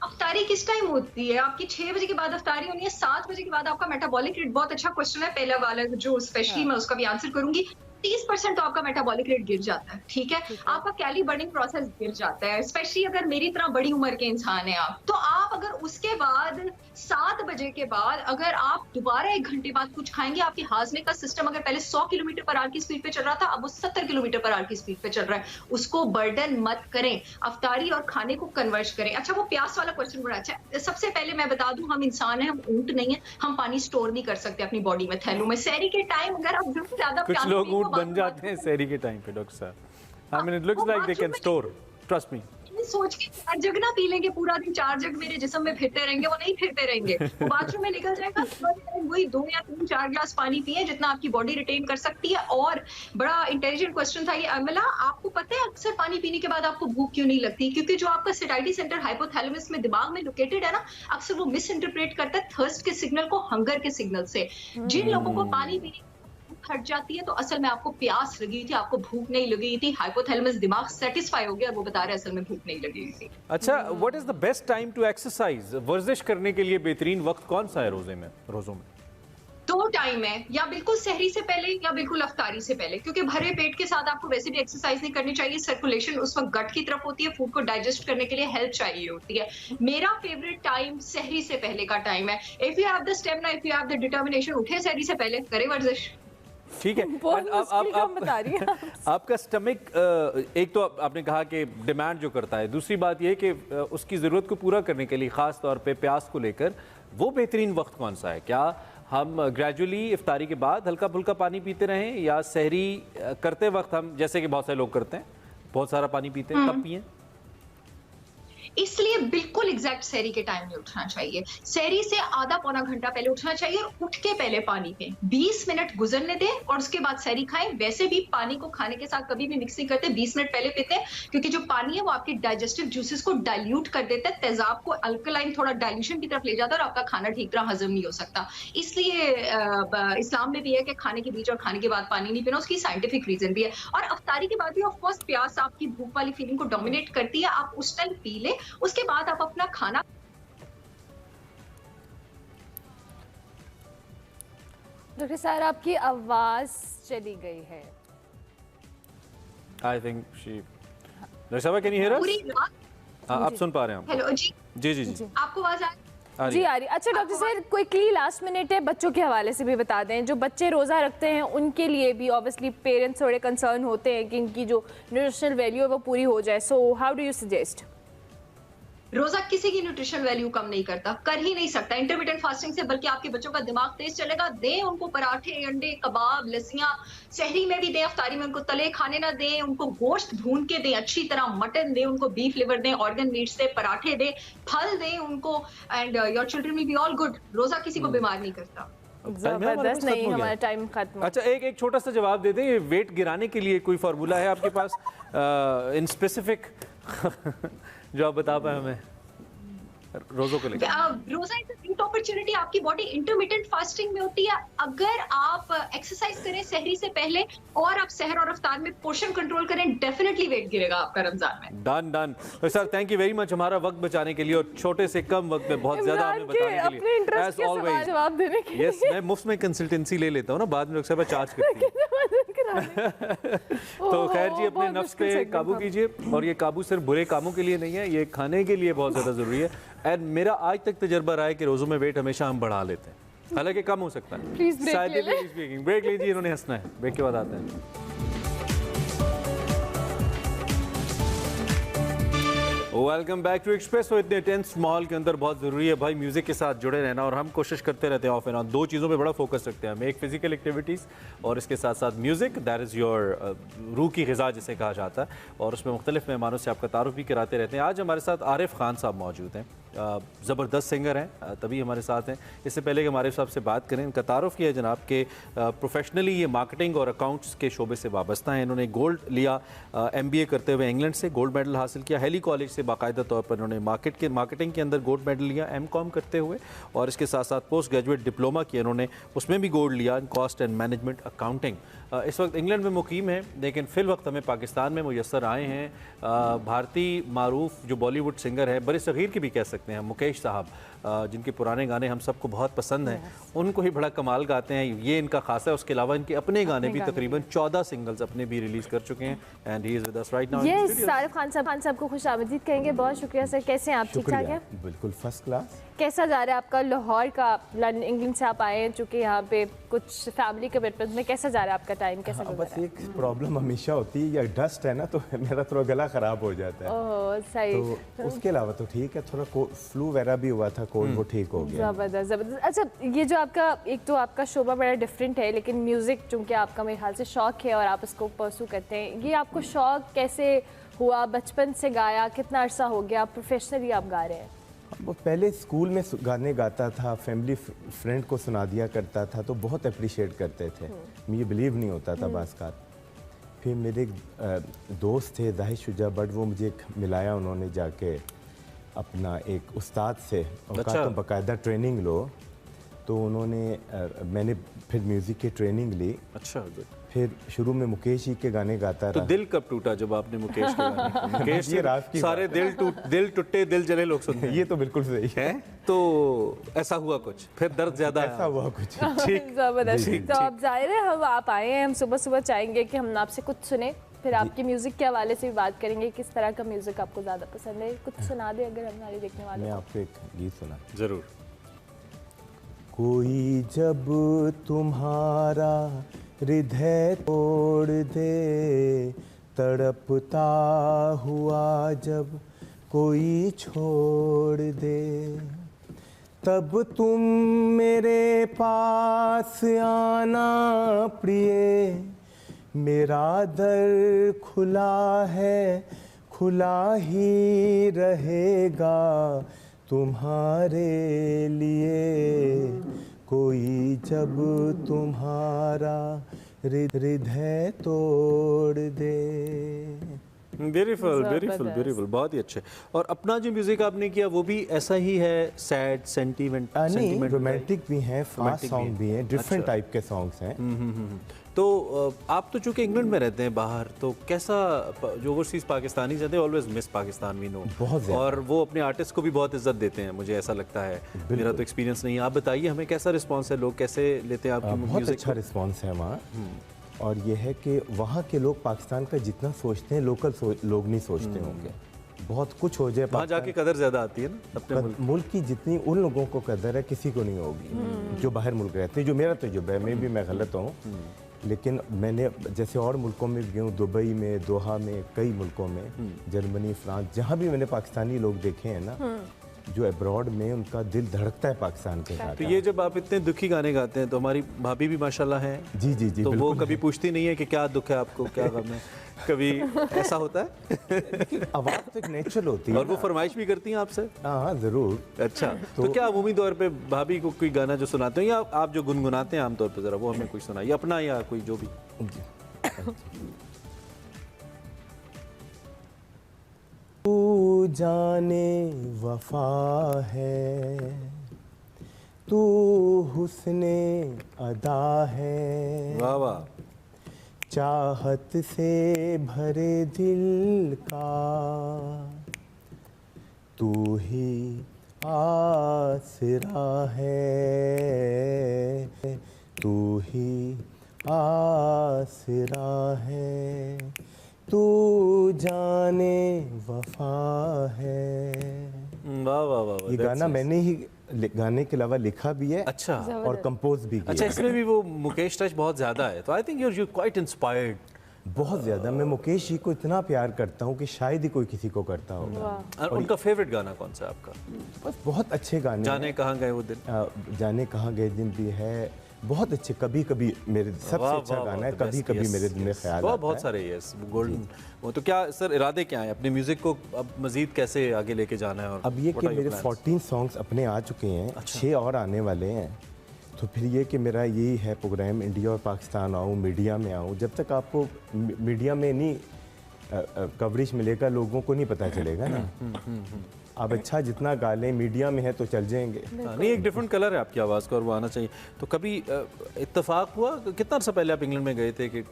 अफ्तारी किस टाइम होती है? आपकी 6 बजे के बाद अफ्तारी होनी है, 7 बजे के बाद आपका मेटाबॉलिक रेट, बहुत अच्छा क्वेश्चन है पहला वाला जो स्पेशली मैं उसका भी आंसर करूंगी। 30% तो आपका मेटाबॉलिक रेट गिर जाता है, ठीक है। आपका कैलोरी बर्निंग प्रोसेस गिर जाता है, स्पेशली अगर मेरी तरह बड़ी उम्र के इंसान हैं आप, तो आप अगर उसके बाद 7 बजे के बाद अगर आप दोबारा 1 घंटे बाद कुछ खाएंगे, आपके हाजमे का सिस्टम अगर पहले 100 किलोमीटर पर आवर की स्पीड पे चल रहा था, अब वो 70 किलोमीटर पर आवर की स्पीड पे चल रहा है। उसको बर्डन मत करें, अफ्तारी और खाने को कन्वर्ज करें। अच्छा, वो प्यास वाला क्वेश्चन बड़ा अच्छा है। सबसे पहले मैं बता दूं, हम इंसान हैं, हम ऊंट नहीं है, हम पानी स्टोर नहीं कर सकते अपनी बॉडी में, थैलों में। सहरी के टाइम अगर आप ज्यादा कुछ लोग ऊंट बन जाते हैं सहरी के टाइम पे डॉक्टर साहब। I mean it looks like they can store, trust me. सोच के 4 जग ना पी लेंगे पूरा दिन, 4 जग मेरे जिस्म में फिरते रहेंगे, वो नहीं फिरते रहेंगे, वो बाथरूम में निकल जाएगा। वही 2 या 3-4 ग्लास पानी पिए जितना आपकी बॉडी रिटेन कर सकती है। और बड़ा इंटेलिजेंट क्वेश्चन था ये अमला, आपको पता है अक्सर पानी पीने के बाद आपको भूख क्यों नहीं लगती? क्योंकि जो आपका सेटाइटी सेंटर हाइपोथैलेमस में दिमाग में लोकेटेड है ना, अक्सर वो मिस इंटरप्रेट करता है थर्स्ट के सिग्नल को हंगर के सिग्नल से। जिन लोगों को पानी पीने हट जाती है तो असल में आपको प्यास लगी थी, आपको भूख नहीं लगी थी, हाइपोथैलेमस दिमाग सेटिस्फाई हो गया और वो बता रहा है असल में भूख नहीं लगी थी। अच्छा, what is the best time to exercise? वर्जिश करने के लिए बेहतरीन वक्त कौन सा है रोजों में? दो टाइम है, या बिल्कुल सहरी से पहले या बिल्कुल अफ्तारी से पहले, क्योंकि भरे पेट के साथ आपको वैसे भी एक्सरसाइज नहीं करनी चाहिए। सर्कुलेशन उस वक्त गट की तरफ होती है, फूड को डाइजेस्ट करने के लिए हेल्प चाहिए होती है। मेरा फेवरेट टाइम सहरी से पहले का टाइम है। If you have the stamina, if you have the determination, उठे सहरी से पहले, करे वर्जिश। ठीक है। आपका स्टमक, एक तो आपने कहा कि डिमांड जो करता है, दूसरी बात यह कि उसकी ज़रूरत को पूरा करने के लिए ख़ास तौर पे प्यास को लेकर वो बेहतरीन वक्त कौन सा है? क्या हम ग्रेजुअली इफ्तारी के बाद हल्का फुल्का पानी पीते रहें, या सहरी करते वक्त हम, जैसे कि बहुत सारे लोग करते हैं, बहुत सारा पानी पीते हैं, तब पिएं? इसलिए बिल्कुल एग्जैक्ट सहरी के टाइम में उठना चाहिए। सहरी से आधा पौना घंटा पहले उठना चाहिए और उठ के पहले पानी पिएं। 20 मिनट गुजरने दें और उसके बाद सहरी खाएं। वैसे भी पानी को खाने के साथ कभी भी मिक्स नहीं करते, 20 मिनट पहले पीते हैं, क्योंकि जो पानी है वो आपके डाइजेस्टिव जूसेस को डाइल्यूट कर देता है, तेजाब को अल्कलाइन थोड़ा डाइल्यूशन की तरफ ले जाता है और आपका खाना ठीक तरह हजम नहीं हो सकता। इसलिए इस्लाम में भी है कि खाने के बीच और खाने के बाद पानी नहीं पीना, उसकी साइंटिफिक रीजन भी है। और अफ्तारी के बाद भी ऑफकोर्स प्यास आपकी भूख वाली फीलिंग को डोमिनेट करती है, आप उस टाइम पी ले, उसके बाद आप अपना खाना। डॉक्टर साहब आपकी आवाज चली गई है। आई थिंक शी, डॉक्टर साहब कैन यू हियर अस? हाँ, आप सुन पा रहे हैं? हेलो जी जी जी जी, आपको आवाज आ जी आ रही। अच्छा डॉक्टर साहब, क्विकली लास्ट मिनट है, बच्चों के हवाले से भी बता दें, जो बच्चे रोज़ा रखते हैं उनके लिए भी ऑब्वियसली पेरेंट्स थोड़े कंसर्न होते हैं कि इनकी जो न्यूट्रिशनल वैल्यू है वो पूरी हो जाए। So how do you suggest? रोजा किसी की न्यूट्रिशन वैल्यू कम नहीं करता, कर ही नहीं सकता इंटरमिटेंट फास्टिंग से, बल्कि आपके बच्चों का दिमाग तेज चलेगा। दें उनको पराठे, अंडे, कबाब, लस्सियां, सहरी में भी दें, अफ्तारी में उनको तले खाने ना दें, उनको गोश्त भून के दें अच्छी तरह, मटन दें उनको, बीफ लिवर दें, ऑर्गन मीट से, पराठे दें, फल दें उनको, and your children will be all good. रोजा किसी को बीमार नहीं करता। जबरदस्त, नहीं हमारा टाइम खत्म। अच्छा, एक छोटा सा जवाब दे दें, वेट गिराने के लिए कोई फार्मूला है आपके पास इन स्पेसिफिक जो आप बता पाए हमें रोजों को लेकर? रोजा इज अ ग्रेट अपॉर्चुनिटी। आपकी बॉडी इंटरमिटेंट फास्टिंग में होती है। अगर आप एक्सरसाइज करें सहरी से पहले और आप सहर और अफ्तार में पोर्शन कंट्रोल करें, डेफिनेटली वेट गिरेगा आपका रमजान में। Done done sir, thank you very much हमारा वक्त बचाने के लिए और छोटे से कम वक्त में बहुत ज्यादा हमें बताने के लिए। एज ऑलवेज जवाब देने के लिए। यस, मैं मुफ्त में कंसल्टेंसी ले लेता हूँ ना, बाद में अक्सर चार्ज करती हूँ। तो खैर जी, अपने नफ्स पे काबू कीजिए, और ये काबू सिर्फ बुरे कामों के लिए नहीं है, ये खाने के लिए बहुत ज़्यादा ज़रूरी है। एंड मेरा आज तक तजर्बा रहा है कि रोज़ों में वेट हमेशा हम बढ़ा लेते हैं, हालांकि कम हो सकता है। ब्रेक लीजिए, इन्होंने हंसना है। ब्रेक के बाद आते हैं। Welcome back to Express. इतने टेंस माहौल के अंदर बहुत ज़रूरी है भाई म्यूज़िक के साथ जुड़े रहना, और हम कोशिश करते रहते हैं ऑफ एंड ऑन दो चीज़ों पे बड़ा फोकस रखते हैं हम, एक फिजिकल एक्टिविटीज़ और इसके साथ साथ म्यूज़िक। दैट इज़ योर रूह की ग़िज़ा जिसे कहा जाता है, और उसमें मुख्तलिफ मेहमानों से आपका तारुफ भी कराते रहते हैं। आज हमारे साथ आरिफ खान साहब मौजूद हैं, ज़बरदस्त सिंगर हैं, तभी हमारे साथ हैं। इससे पहले कि हमारे साहब से बात करें, इनका तारुफ किया जनाब के प्रोफेशनली ये मार्केटिंग और अकाउंट्स के शोबे से वाबस्ता हैं। इन्होंने गोल्ड लिया MBA करते हुए इंग्लैंड से, गोल्ड मेडल हासिल किया। हेली कॉलेज से बाकायदा तौर पर इन्होंने मार्केटिंग के अंदर गोल्ड मेडल लिया MCOM करते हुए, और इसके साथ साथ पोस्ट ग्रेजुएट डिप्लोमा किया इन्होंने, उसमें भी गोल्ड लिया in cost and management accounting. इस वक्त इंग्लैंड में मुकीम है, लेकिन फिल वक्त हमें पाकिस्तान में मुयस्सर आए हैं। भारतीय मारूफ जो बॉलीवुड सिंगर है, बड़े सग़ीर के भी कह सकते हैं, मुकेश साहब, जिनके पुराने गाने हम सबको बहुत पसंद हैं, उनको ही बड़ा कमाल गाते हैं, ये इनका खासा है। उसके अलावा इनके अपने गाने भी तकरीबन 14 सिंगल्स अपने भी रिलीज़ कर चुके हैं, and he is with us right now. Yes, Arif Khan साहब को खुशामदीद कहेंगे। बहुत शुक्रिया सर, कैसे हैं आप? ठीक ठाक हैं? बिल्कुल फर्स्ट क्लास। कैसा जा रहा है आपका लाहौर का, इंग्लैंड से आप आए हैं, चूँकि यहाँ पे कुछ फैमिली कमिटमेंट में, कैसा जा रहा है आपका टाइम, कैसा गुजर रहा है? बस एक प्रॉब्लम हमेशा होती है, या डस्ट है ना, तो मेरा थोड़ा गला ख़राब हो जाता है। ओह सही। तो उसके अलावा तो ठीक है, थोड़ा फ्लू वगैरह भी हुआ था, कोल्ड, वो ठीक हो गया। ज़बरदस्त ज़बरदस्त। अच्छा, ये जो आपका, एक तो आपका शोबा बड़ा डिफरेंट है, लेकिन म्यूज़िक चूँकि आपका मेरे ख्याल से शौक़ है और आप इसको परसू करते हैं, ये आपको शौक़ कैसे हुआ? बचपन से गाया, कितना अरसा हो गया प्रोफेशनली आप गा रहे हैं? वो पहले स्कूल में गाने गाता था, फैमिली फ्रेंड को सुना दिया करता था, तो बहुत अप्रिशिएट करते थे, मुझे बिलीव नहीं होता था बाज़। फिर मेरे दोस्त थे जाहिद शुजा बट, वो मुझे मिलाया उन्होंने जाके अपना एक उस्ताद से, और कहा तुम बाकायदा ट्रेनिंग लो, तो उन्होंने मैंने फिर म्यूज़िक की ट्रेनिंग ली। अच्छा, फिर शुरू में मुकेश जी के गाने गाता तो रहा। दिल कब टूटा जब आपने मुकेश के गाने मुकेश ये राज की सारे दिल टूटे दिल जले लोग सुनते हैं ये तो बिल्कुल सही है। तो ऐसा हुआ कुछ, फिर दर्द ज्यादा ऐसा हुआ कुछ। जबरदस्त। तो अब जाहिर है हम आप आए हैं, हम सुबह सुबह चाहेंगे कि हम आपसे कुछ सुने, फिर आपके म्यूजिक के हवाले से भी बात करेंगे, किस तरह का म्यूजिक आपको ज्यादा पसंद है। कुछ सुना दे अगर हमारे देखने वाले मैं आपको एक गीत सुना। जरूर। कोई जब तुम्हारा हृदय तोड़ दे, तड़पता हुआ जब कोई छोड़ दे, तब तुम मेरे पास आना प्रिय, मेरा दर खुला है, खुला ही रहेगा तुम्हारे लिए। कोई जब तुम्हारा हृदय तोड़ दे। ब्यूटीफुल ब्यूटीफुल ब्यूटीफुल, बहुत ही अच्छे। और अपना जो म्यूजिक आपने किया वो भी ऐसा ही है, सैड सेंटीमेंट? नहीं, रोमांटिक भी हैं, फास्ट सॉन्ग भी हैं, डिफरेंट टाइप के सॉन्ग्स हैं। तो आप तो चूंकि इंग्लैंड में रहते हैं बाहर, तो कैसा जो ओवरसीज पाकिस्तानी रहते हैं always miss Pakistan we know, बहुत ज़्यादा, और वो अपने आर्टिस्ट को भी बहुत इज्जत देते हैं, मुझे ऐसा लगता है। मेरा तो एक्सपीरियंस नहीं है, आप बताइए हमें कैसा रिस्पांस है, लोग कैसे लेते हैं आपकी म्यूजिक? बहुत अच्छा रिस्पांस है वहाँ। और ये है कि वहाँ के लोग पाकिस्तान का जितना सोचते हैं लोकल लोग नहीं सोचते होंगे। बहुत कुछ हो जाए वहाँ जाके कदर ज्यादा आती है ना अपने मुल्क की, जितनी उन लोगों को कदर है किसी को नहीं होगी जो बाहर मुल्क रहते हैं। जो मेरा तजुर्बा है, मैं गलत हूँ, लेकिन मैंने जैसे और मुल्कों में भी हूँ, दुबई में, दोहा में, कई मुल्कों में, जर्मनी, फ्रांस, जहाँ भी मैंने पाकिस्तानी लोग देखे हैं ना, जो अब्रॉड में उनका दिल धड़कता है पाकिस्तान के साथ। तो ये जब आप इतने दुखी गाने गाते हैं, तो हमारी भाभी भी माशाल्लाह हैं, जी जी जी, तो वो कभी पूछती नहीं है कि क्या दुख है आपको, क्या गम है? कभी ऐसा होता है? आवाज़ तो एक नेचुरल होती है और वो फरमाइश भी करती हैं आपसे? हाँ ज़रूर। अच्छा, तो क्या अमूमी तौर पे भाभी को कोई गाना जो सुनाते हो, या आप जो गुनगुनाते हैं आमतौर पे, ज़रा वो हमें कुछ सुनाइए अपना, या कोई जो भी। तू जाने वफा है, तू हुस्ने अदा है, वाह वाह, चाहत से भरे दिल का तू ही आसरा है, तू ही आसरा है, तू जाने वफा है। वाह वाह वाह। ये गाना मैंने ही गाने के अलावा लिखा भी है, अच्छा, और कंपोज भी किया। अच्छा, इसमें भी वो मुकेश टच बहुत ज्यादा है, तो I think you quite inspired. बहुत ज्यादा। मैं मुकेश जी को इतना प्यार करता हूँ कि शायद ही कोई किसी को करता होगा। और उनका फेवरेट गाना कौन सा है आपका? बस बहुत अच्छे गाने। जाने कहाँ गए वो दिन, जाने कहाँ गए दिन भी है, बहुत अच्छे। कभी कभी मेरे सबसे अच्छा गाना है कभी कभी मेरे दिल में ख्याल आता है। बहुत सारे यस गोल्डन। वो तो क्या सर इरादे क्या हैं अपने म्यूजिक को अब मजीद कैसे आगे लेके जाना है? और अब ये कि मेरे 14 सॉन्ग्स अपने आ चुके हैं, 6 और आने वाले हैं। तो फिर ये कि मेरा यही है प्रोग्राम, इंडिया और पाकिस्तान आऊँ, मीडिया में आऊँ। जब तक आपको मीडिया में नहीं कवरेज मिलेगा, लोगों को नहीं पता चलेगा ना। आप अच्छा जितना गा लें, मीडिया में है तो चल जाएंगे। नहीं, एक डिफरेंट कलर है आपकी आवाज़ का और वो आना चाहिए। तो कभी इत्तेफाक हुआ, कितना अर्सा पहले आप इंग्लैंड में गए थे कि?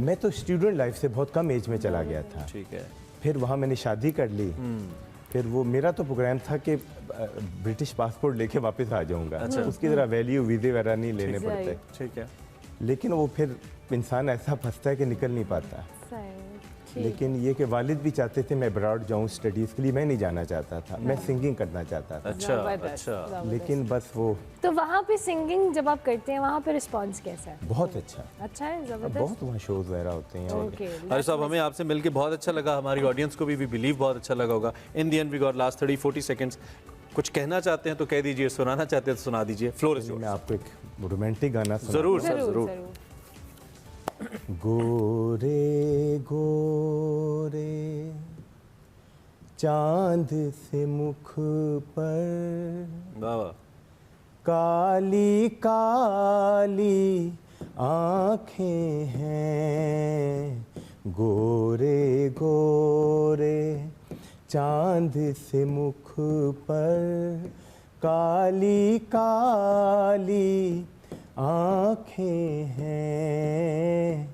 मैं तो स्टूडेंट लाइफ से बहुत कम एज में चला गया था। ठीक है। फिर वहाँ मैंने शादी कर ली। फिर वो मेरा तो प्रोग्राम था कि ब्रिटिश पासपोर्ट लेके वापस आ जाऊँगा। अच्छा। उसकी ज़रा वैल्यू वीज़े वगैरह नहीं लेने पड़ते। ठीक है। लेकिन वो फिर इंसान ऐसा फंसता है कि निकल नहीं पाता। लेकिन ये कि वालिद भी चाहते थे मैं अब्रॉड जाऊँ स्टडीज़ के लिए, मैं नहीं जाना चाहता था, मैं सिंगिंग करना चाहता था। अच्छा अच्छा। लेकिन बस वो। तो वहाँ पे सिंगिंग जब आप करते हैं, वहाँ पे रिस्पांस कैसा है? बहुत अच्छा। अच्छा है, जबरदस्त। बहुत वहाँ शोज वगैरह होते हैं। अरे साहब, हमें आपसे मिलके बहुत अच्छा लगा, हमारी ऑडियंस को भी बिलीव बहुत अच्छा लगा होगा। In the end we got last 30-40 seconds. कुछ कहना चाहते हैं तो कह दीजिए, सुनाना चाहते हैं तो सुना दीजिए। Floor is yours. मैं आपको एक रोमांटिक गाना सुनाऊंगा। जरूर सर, जरूर। गोरे गोरे चांद से मुख पर, काली काली आँखें हैं, गोरे गोरे चांद से मुख पर, काली काली आँखें हैं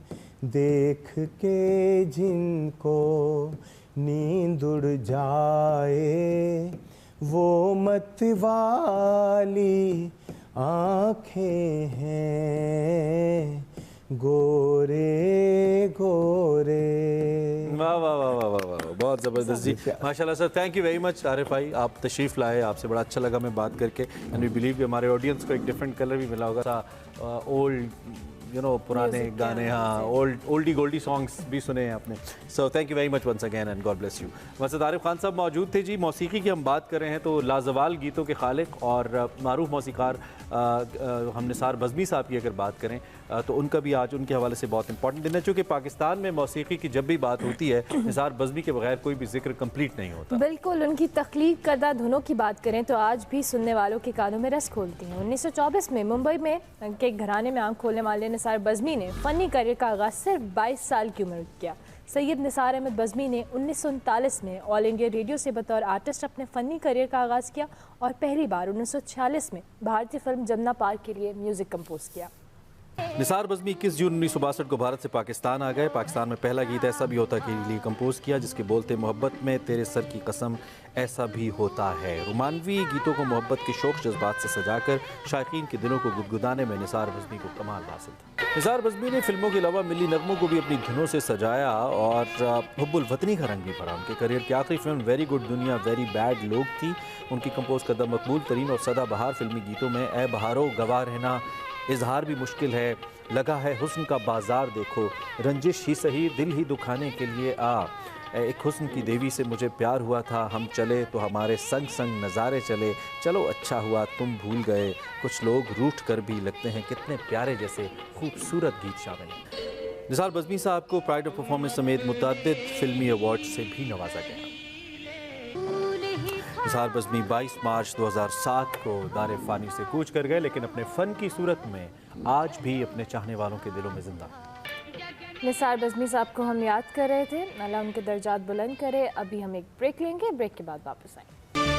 देख के जिनको नींद उड़ जाए, वो मत वाली आँखें हैं गोरे गोरे। वाह वाह वाह वाह वाह वाह, बहुत ज़बरदस्त जी, माशाल्लाह sir. Thank you very much Arif भाई, आप तशरीफ़ लाए, आपसे बड़ा अच्छा लगा मैं बात करके। एंड वी बिलीव कि हमारे ऑडियंस को एक डिफरेंट कलर भी मिला होगा। ओल्ड पुराने गाने, हाँ, ओल्डी गोल्डी सॉन्ग्स भी सुने हैं आपने। So thank you very much once again and God bless you. Masad Arif Khan साहब मौजूद थे जी। मौसीकी की हम बात कर रहे हैं तो लाजवाल गीतों के खालिक और मारूफ मौसीकार हम निसार बज़मी साहब की अगर बात करें तो उनका भी आज उनके हवाले से बहुत इंपॉर्टेंट दिन है, चूँकि पाकिस्तान में मौसीकी की जब भी बात होती है निसार बज़मी के बगैर कोई भी जिक्र कंप्लीट नहीं होता। बिल्कुल, उनकी तख्लीक करदा धुनों की बात करें तो आज भी सुनने वालों के कानों में रस खोलती हैं। 1924 में मुंबई में के घराने में आंख खोलने वाले निसार बज़मी ने फ़नी करियर का आगाज़ सिर्फ 22 साल की उम्र किया। सैयद निसार अहमद बज़मी ने 1939 में ऑल इंडिया रेडियो से बतौर आर्टिस्ट अपने फ़नी करियर का आगाज़ किया और पहली बार 1946 में भारतीय फिल्म जमुना पार्क के लिए म्यूज़िक कंपोज किया। निसार बज़मी 21 जून 1962 को भारत से पाकिस्तान आ गए। पाकिस्तान में पहला गीत ऐसा भी होता के लिए कंपोज किया जिसके बोलते मोहब्बत में तेरे सर की कसम ऐसा भी होता है। रोमानवी गीतों को मोहब्बत के शौक जज्बात से सजाकर शायकीन के दिलों को गुदगुदाने में निसार बज़मी को कमाल हासिल था। निसार बज़मी ने फिल्मों के अलावा मिली नगमों को भी अपनी धुनों से सजाया और हुब्बुल वतनी का रंग भी भरा। उनके करियर की आखिरी फिल्म वेरी गुड दुनिया वेरी बैड लोग थी। उनकी कंपोज करदा मकबूल तरीन और सदाबहार फिल्मी गीतों में ए बहारो गवाह रहना, इजहार भी मुश्किल है, लगा है हुस्न का बाजार देखो, रंजिश ही सही दिल ही दुखाने के लिए आ, एक हुस्न की देवी से मुझे प्यार हुआ था, हम चले तो हमारे संग संग नज़ारे चले, चलो अच्छा हुआ तुम भूल गए, कुछ लोग रूठ कर भी लगते हैं कितने प्यारे जैसे खूबसूरत गीत शामिल हैं। निसार बज़मी साहब को प्राइड ऑफ परफॉर्मेंस समेत मुतअद्दिद फिल्मी अवार्ड से भी नवाजा गया। निसार बज़मी 22 मार्च 2007 को दारे फ़ानी से कूच कर गए, लेकिन अपने फ़न की सूरत में आज भी अपने चाहने वालों के दिलों में जिंदा। निसार बज़मी साहब को हम याद कर रहे थे, अल्लाह उनके दर्जात बुलंद करे। अभी हम एक ब्रेक लेंगे, ब्रेक के बाद वापस आएंगे।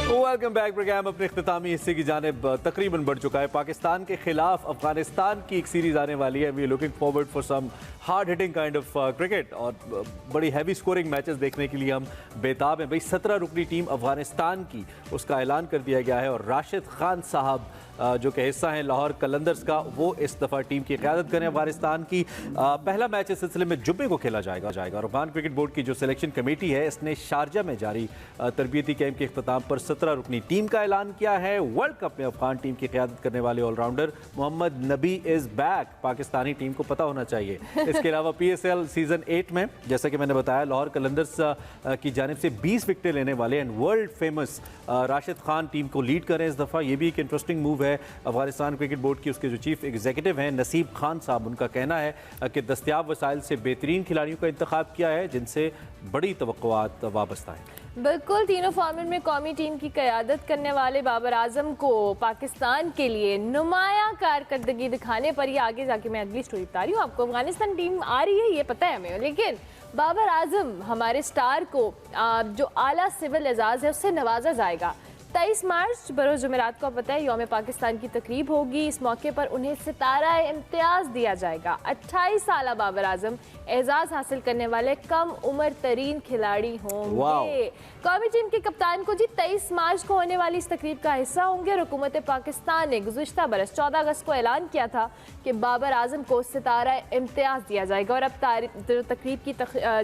Welcome back. प्रोग्राम अपने इख्तितामी हिस्से की जानिब तकरीबन बढ़ चुका है। पाकिस्तान के खिलाफ अफगानिस्तान की एक सीरीज़ आने वाली है। We are looking forward for some hard hitting kind of cricket और बड़ी हैवी स्कोरिंग मैचेस देखने के लिए हम बेताब हैं। भाई 17 रुकनी टीम अफगानिस्तान की, उसका ऐलान कर दिया गया है और राशिद खान साहब जो कि हिस्सा हैं लाहौर कलंदर्स का, वो इस दफ़ा टीम की क़यादत करें अफगानिस्तान की। पहला मैच इस सिलसिले में जुम्मे को खेला जाएगा और अफगान क्रिकेट बोर्ड की जो सिलेक्शन कमेटी है इसने शारजा में जारी तरबियती कैंप के अख्ताम पर 17 रुकनी टीम का ऐलान किया है। वर्ल्ड कप में अफगान टीम की क़यादत करने वाले allrounder Mohammad Nabi is back, Pakistani team को पता होना चाहिए। इसके अलावा PSL सीज़न 8 में जैसा कि मैंने बताया लाहौर कलंदर्स की जानिब से 20 विकेटें लेने वाले and world famous Rashid Khan team को लीड करें इस दफ़ा। ये भी एक इंटरेस्टिंग मूव है अफगानिस्तान क्रिकेट बोर्ड की। उसके जो चीफ एग्जीक्यूटिव हैं नसीब खान साहब, उनका कहना है कि दस्तयाब वसाइल से बेहतरीन खिलाड़ियों का इंतखाब किया है जिनसे बड़ी तवक्कुआत वाबस्ता है। बिल्कुल, तीनों फॉर्मेट में कौमी टीम की क़यादत करने वाले बाबर आजम को पाकिस्तान के लिए नुमाया कारकर्दगी दिखाने पर ही आगे जाके मैं अगली स्टोरी बता रही हूँ आपको। अफगानिस्तान टीम आ रही है ये पता है हमें, लेकिन बाबर आजम हमारे स्टार को जो आला सिविल एजाज़ है उससे नवाजा जाएगा। 23 मार्च बरोज़ जुमेरात को पता है यौम पाकिस्तान की तकरीब होगी। इस मौके पर उन्हें सितारा इम्तियाज़ दिया जाएगा। 28 साल बाबर आजम एजाज़ हासिल करने वाले कम उम्र तरीन खिलाड़ी होंगे। कौमी टीम के कप्तान को जी 23 मार्च को होने वाली इस तकरीब का हिस्सा होंगे और हुकूमत पाकिस्तान ने गुज़िश्ता बरस 14 अगस्त को ऐलान किया था कि बाबर आजम को सितारा इम्तियाज़ दिया जाएगा और अब तकरीब की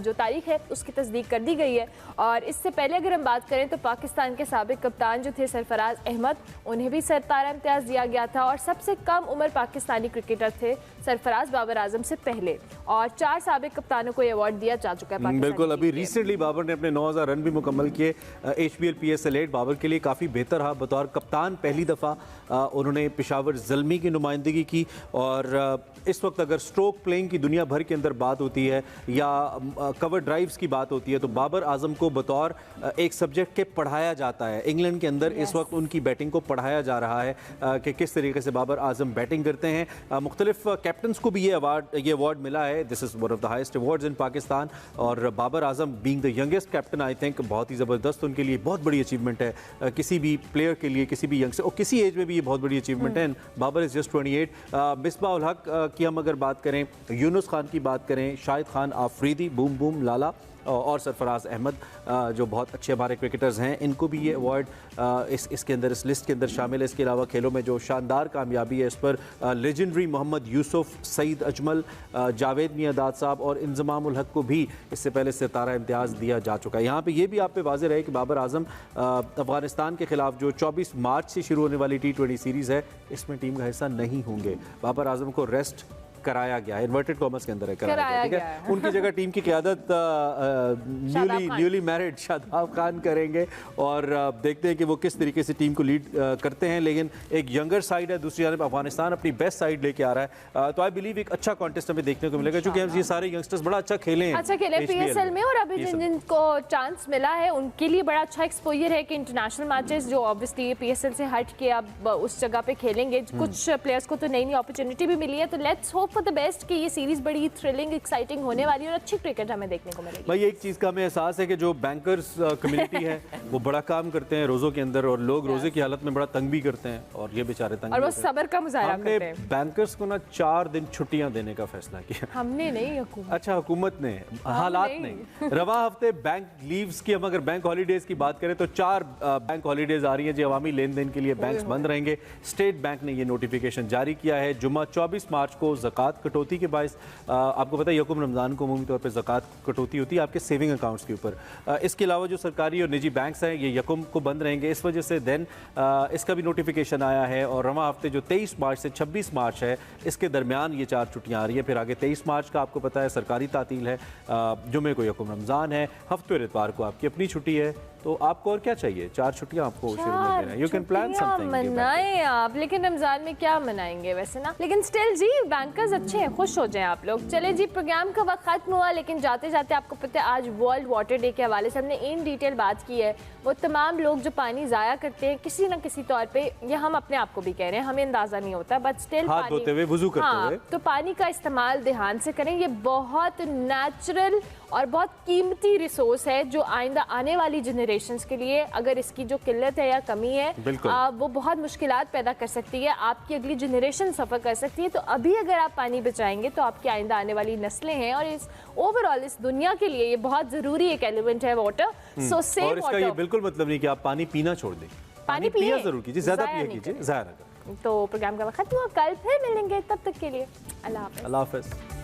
जो तारीख है उसकी तस्दीक कर दी गई है। और इससे पहले अगर हम बात करें तो पाकिस्तान के साबिक कप्तान जो थे सरफराज अहमद, उन्हें भी सितारा इम्तियाज़ दिया गया था और सबसे कम उम्र पाकिस्तानी क्रिकेटर थे सरफराज बाबर आजम से पहले, और 4 साबिक कप्तानों को ये अवार्ड दिया जा चुका है। बिल्कुल, अभी रिसेंटली बाबर ने अपने 9000 रन भी मुकम्मल किए। HBL PSL 8 बाबर के लिए काफ़ी बेहतर रहा। बतौर कप्तान पहली दफ़ा उन्होंने पेशावर ज़ल्मी की नुमाइंदगी की और इस वक्त अगर स्ट्रोक प्लेइंग की दुनिया भर के अंदर बात होती है या कवर ड्राइव्स की बात होती है तो बाबर आजम को बतौर एक सब्जेक्ट के पढ़ाया जाता है। इंग्लैंड के अंदर इस वक्त उनकी बैटिंग को पढ़ाया जा रहा है कि किस तरीके से बाबर आजम बैटिंग करते हैं। मुख्तलिफ कैप्टन्स को भी ये अवार्ड मिला है। This is one of the highest awards in Pakistan, और Babar Azam being the youngest captain I think बहुत ही ज़बरदस्त उनके लिए बहुत बड़ी अचीवमेंट है। किसी भी प्लेयर के लिए, किसी भी यंगस्टर और किसी एज में भी ये बहुत बड़ी अचीवमेंट है। Babar is just 28। मिसबाह उल हक की हम अगर बात करें, यूनुस खान की बात करें, शाहिद खान आफरीदी, बूम बूम लाला और सरफराज अहमद जो बहुत अच्छे हमारे क्रिकेटर्स हैं, इनको भी ये अवार्ड इसके अंदर, इस लिस्ट के अंदर शामिल है। इसके अलावा खेलों में जो शानदार कामयाबी है, इस पर लेजेंडरी मोहम्मद यूसुफ, सईद अजमल, जावेद मियादाद साहब और इंजमाम उल हक को भी इससे पहले सितारा इम्तियाज़ दिया जा चुका है। यहाँ पे ये भी आप पे वाज़ेह रहे कि बाबर आजम अफगानिस्तान के खिलाफ जो 24 मार्च से शुरू होने वाली T20 सीरीज़ है, इसमें टीम का हिस्सा नहीं होंगे। बाबर आजम को रेस्ट कराया गया है, इन्वर्टेड कॉमर्स के अंदर है, कराया गया, ठीक है। उनकी जगह टीम की क़यादत न्यूली मैरिड शादाब खान करेंगे और देखते हैं कि वो किस तरीके से टीम को लीड करते हैं। लेकिन एक यंगर साइड है, दूसरी जानब अफगानिस्तान अपनी बेस्ट साइड लेके आ रहा है, तो आई बिलीव एक अच्छा कॉन्टेस्ट हमें देखने को मिलेगा, क्योंकि हम ये सारे यंगस्टर्स बड़ा अच्छा खेले हैं, अच्छा खेले PSL में, और अभी जिनको चांस मिला है उनके लिए बड़ा अच्छा एक्सपोजर है कि इंटरनेशनल मैचेस जो ऑब्वियसली PSL से हट के अब उस जगह पे खेलेंगे। कुछ प्लेयर्स को तो नई नई अपॉर्चुनिटी भी मिली है, तो let's hope for the best कि ये सीरीज बड़ी थ्रिलिंग, एक्साइटिंग होने वाली है और अच्छी क्रिकेट हमें देखने को मिलेगी। भाई एक चीज़ का हमें एहसास है कि जो बैंकर्स कम्युनिटी है वो बड़ा काम करते हैं रोज़ों के अंदर, और लोग रोज़े की हालत में बड़ा तंग भी करते हैं, और ये बेचारे तंग, और वो सब्र का मुजाहरा करते हैं। बैंकर्स को ना 4 दिन छुट्टियां देने का फैसला किया। हमने नहीं, हुकूमत। अच्छा, हुकूमत ने, हालात नहीं। रवा हफ्ते बैंक लीव्स की हम अगर बैंक हॉलीडेज की बात करें तो 4 बैंक हॉलीडेज आ रही हैं जो अवामी लेन देन के लिए बैंक्स बंद रहेंगे। स्टेट बैंक ने ये नोटिफिकेशन जारी किया है। जुम्मा 24 मार्च को ज़कात कटौती के बायस, आपको पता है यकुम रमज़ान को अमूमी तौर पे ज़कात कटौती होती है आपके सेविंग अकाउंट्स के ऊपर। इसके अलावा जो सरकारी और निजी बैंक्स हैं ये यकुम को बंद रहेंगे, इस वजह से देन इसका भी नोटिफिकेशन आया है। और रवा हफ्ते जो 23 मार्च से 26 मार्च है, इसके दरमियान ये 4 छुट्टियाँ आ रही हैं। फिर आगे 23 मार्च का आपको पता है सरकारी तातील है, जुमे को यकुम रमज़ान है, हफ्ते और इतवार को आपकी अपनी छुट्टी है। तो आपको और क्या चाहिए? 4 छुट्टियां आपको शुरू में देना है। यू कैन प्लान समथिंग, मनाएं आप, लेकिन रमजान में क्या मनाएंगे वैसे ना। लेकिन स्टिल जी बैंकर्स अच्छे हैं, खुश हो जाएं आप लोग। चले जी, प्रोग्राम का वक्त खत्म हुआ, लेकिन जाते जाते आपको पता है आज वर्ल्ड वाटर डे के हवाले से हमने इन डिटेल बात की है। वो तमाम लोग जो पानी ज़ाया करते हैं किसी न किसी तौर पे, ये हम अपने आप को भी कह रहे हैं, हमें अंदाज़ा नहीं होता, बट स्टिल हाथ धोते हुए, वुज़ू करते हुए, तो पानी का इस्तेमाल ध्यान से करें। ये बहुत नेचुरल और बहुत कीमती रिसोर्स है जो आइंदा आने वाली जनरेशंस के लिए अगर इसकी जो किल्लत है या कमी है वो बहुत मुश्किलात पैदा कर सकती है, आपकी अगली जनरेशन सफ़र कर सकती है। तो अभी अगर आप पानी बचाएंगे तो आपकी आइंदा आने वाली नस्लें हैं, और इस ओवरऑल इस दुनिया के लिए ये बहुत ज़रूरी एक एलिमेंट है वाटर। सो सेव वाटर। इसका ये बिल्कुल मतलब नहीं कि आप पानी पीना छोड़ दें, पानी पिया ज़रूर कीजिए, ज़्यादा पिया कीजिए, ज़ाया ना करें। तो प्रोग्राम का वक्त खत्म हुआ, कल फिर मिलेंगे, तब तक के लिए अल्लाह हाफ़िज़। अल्लाह हाफ़िज़।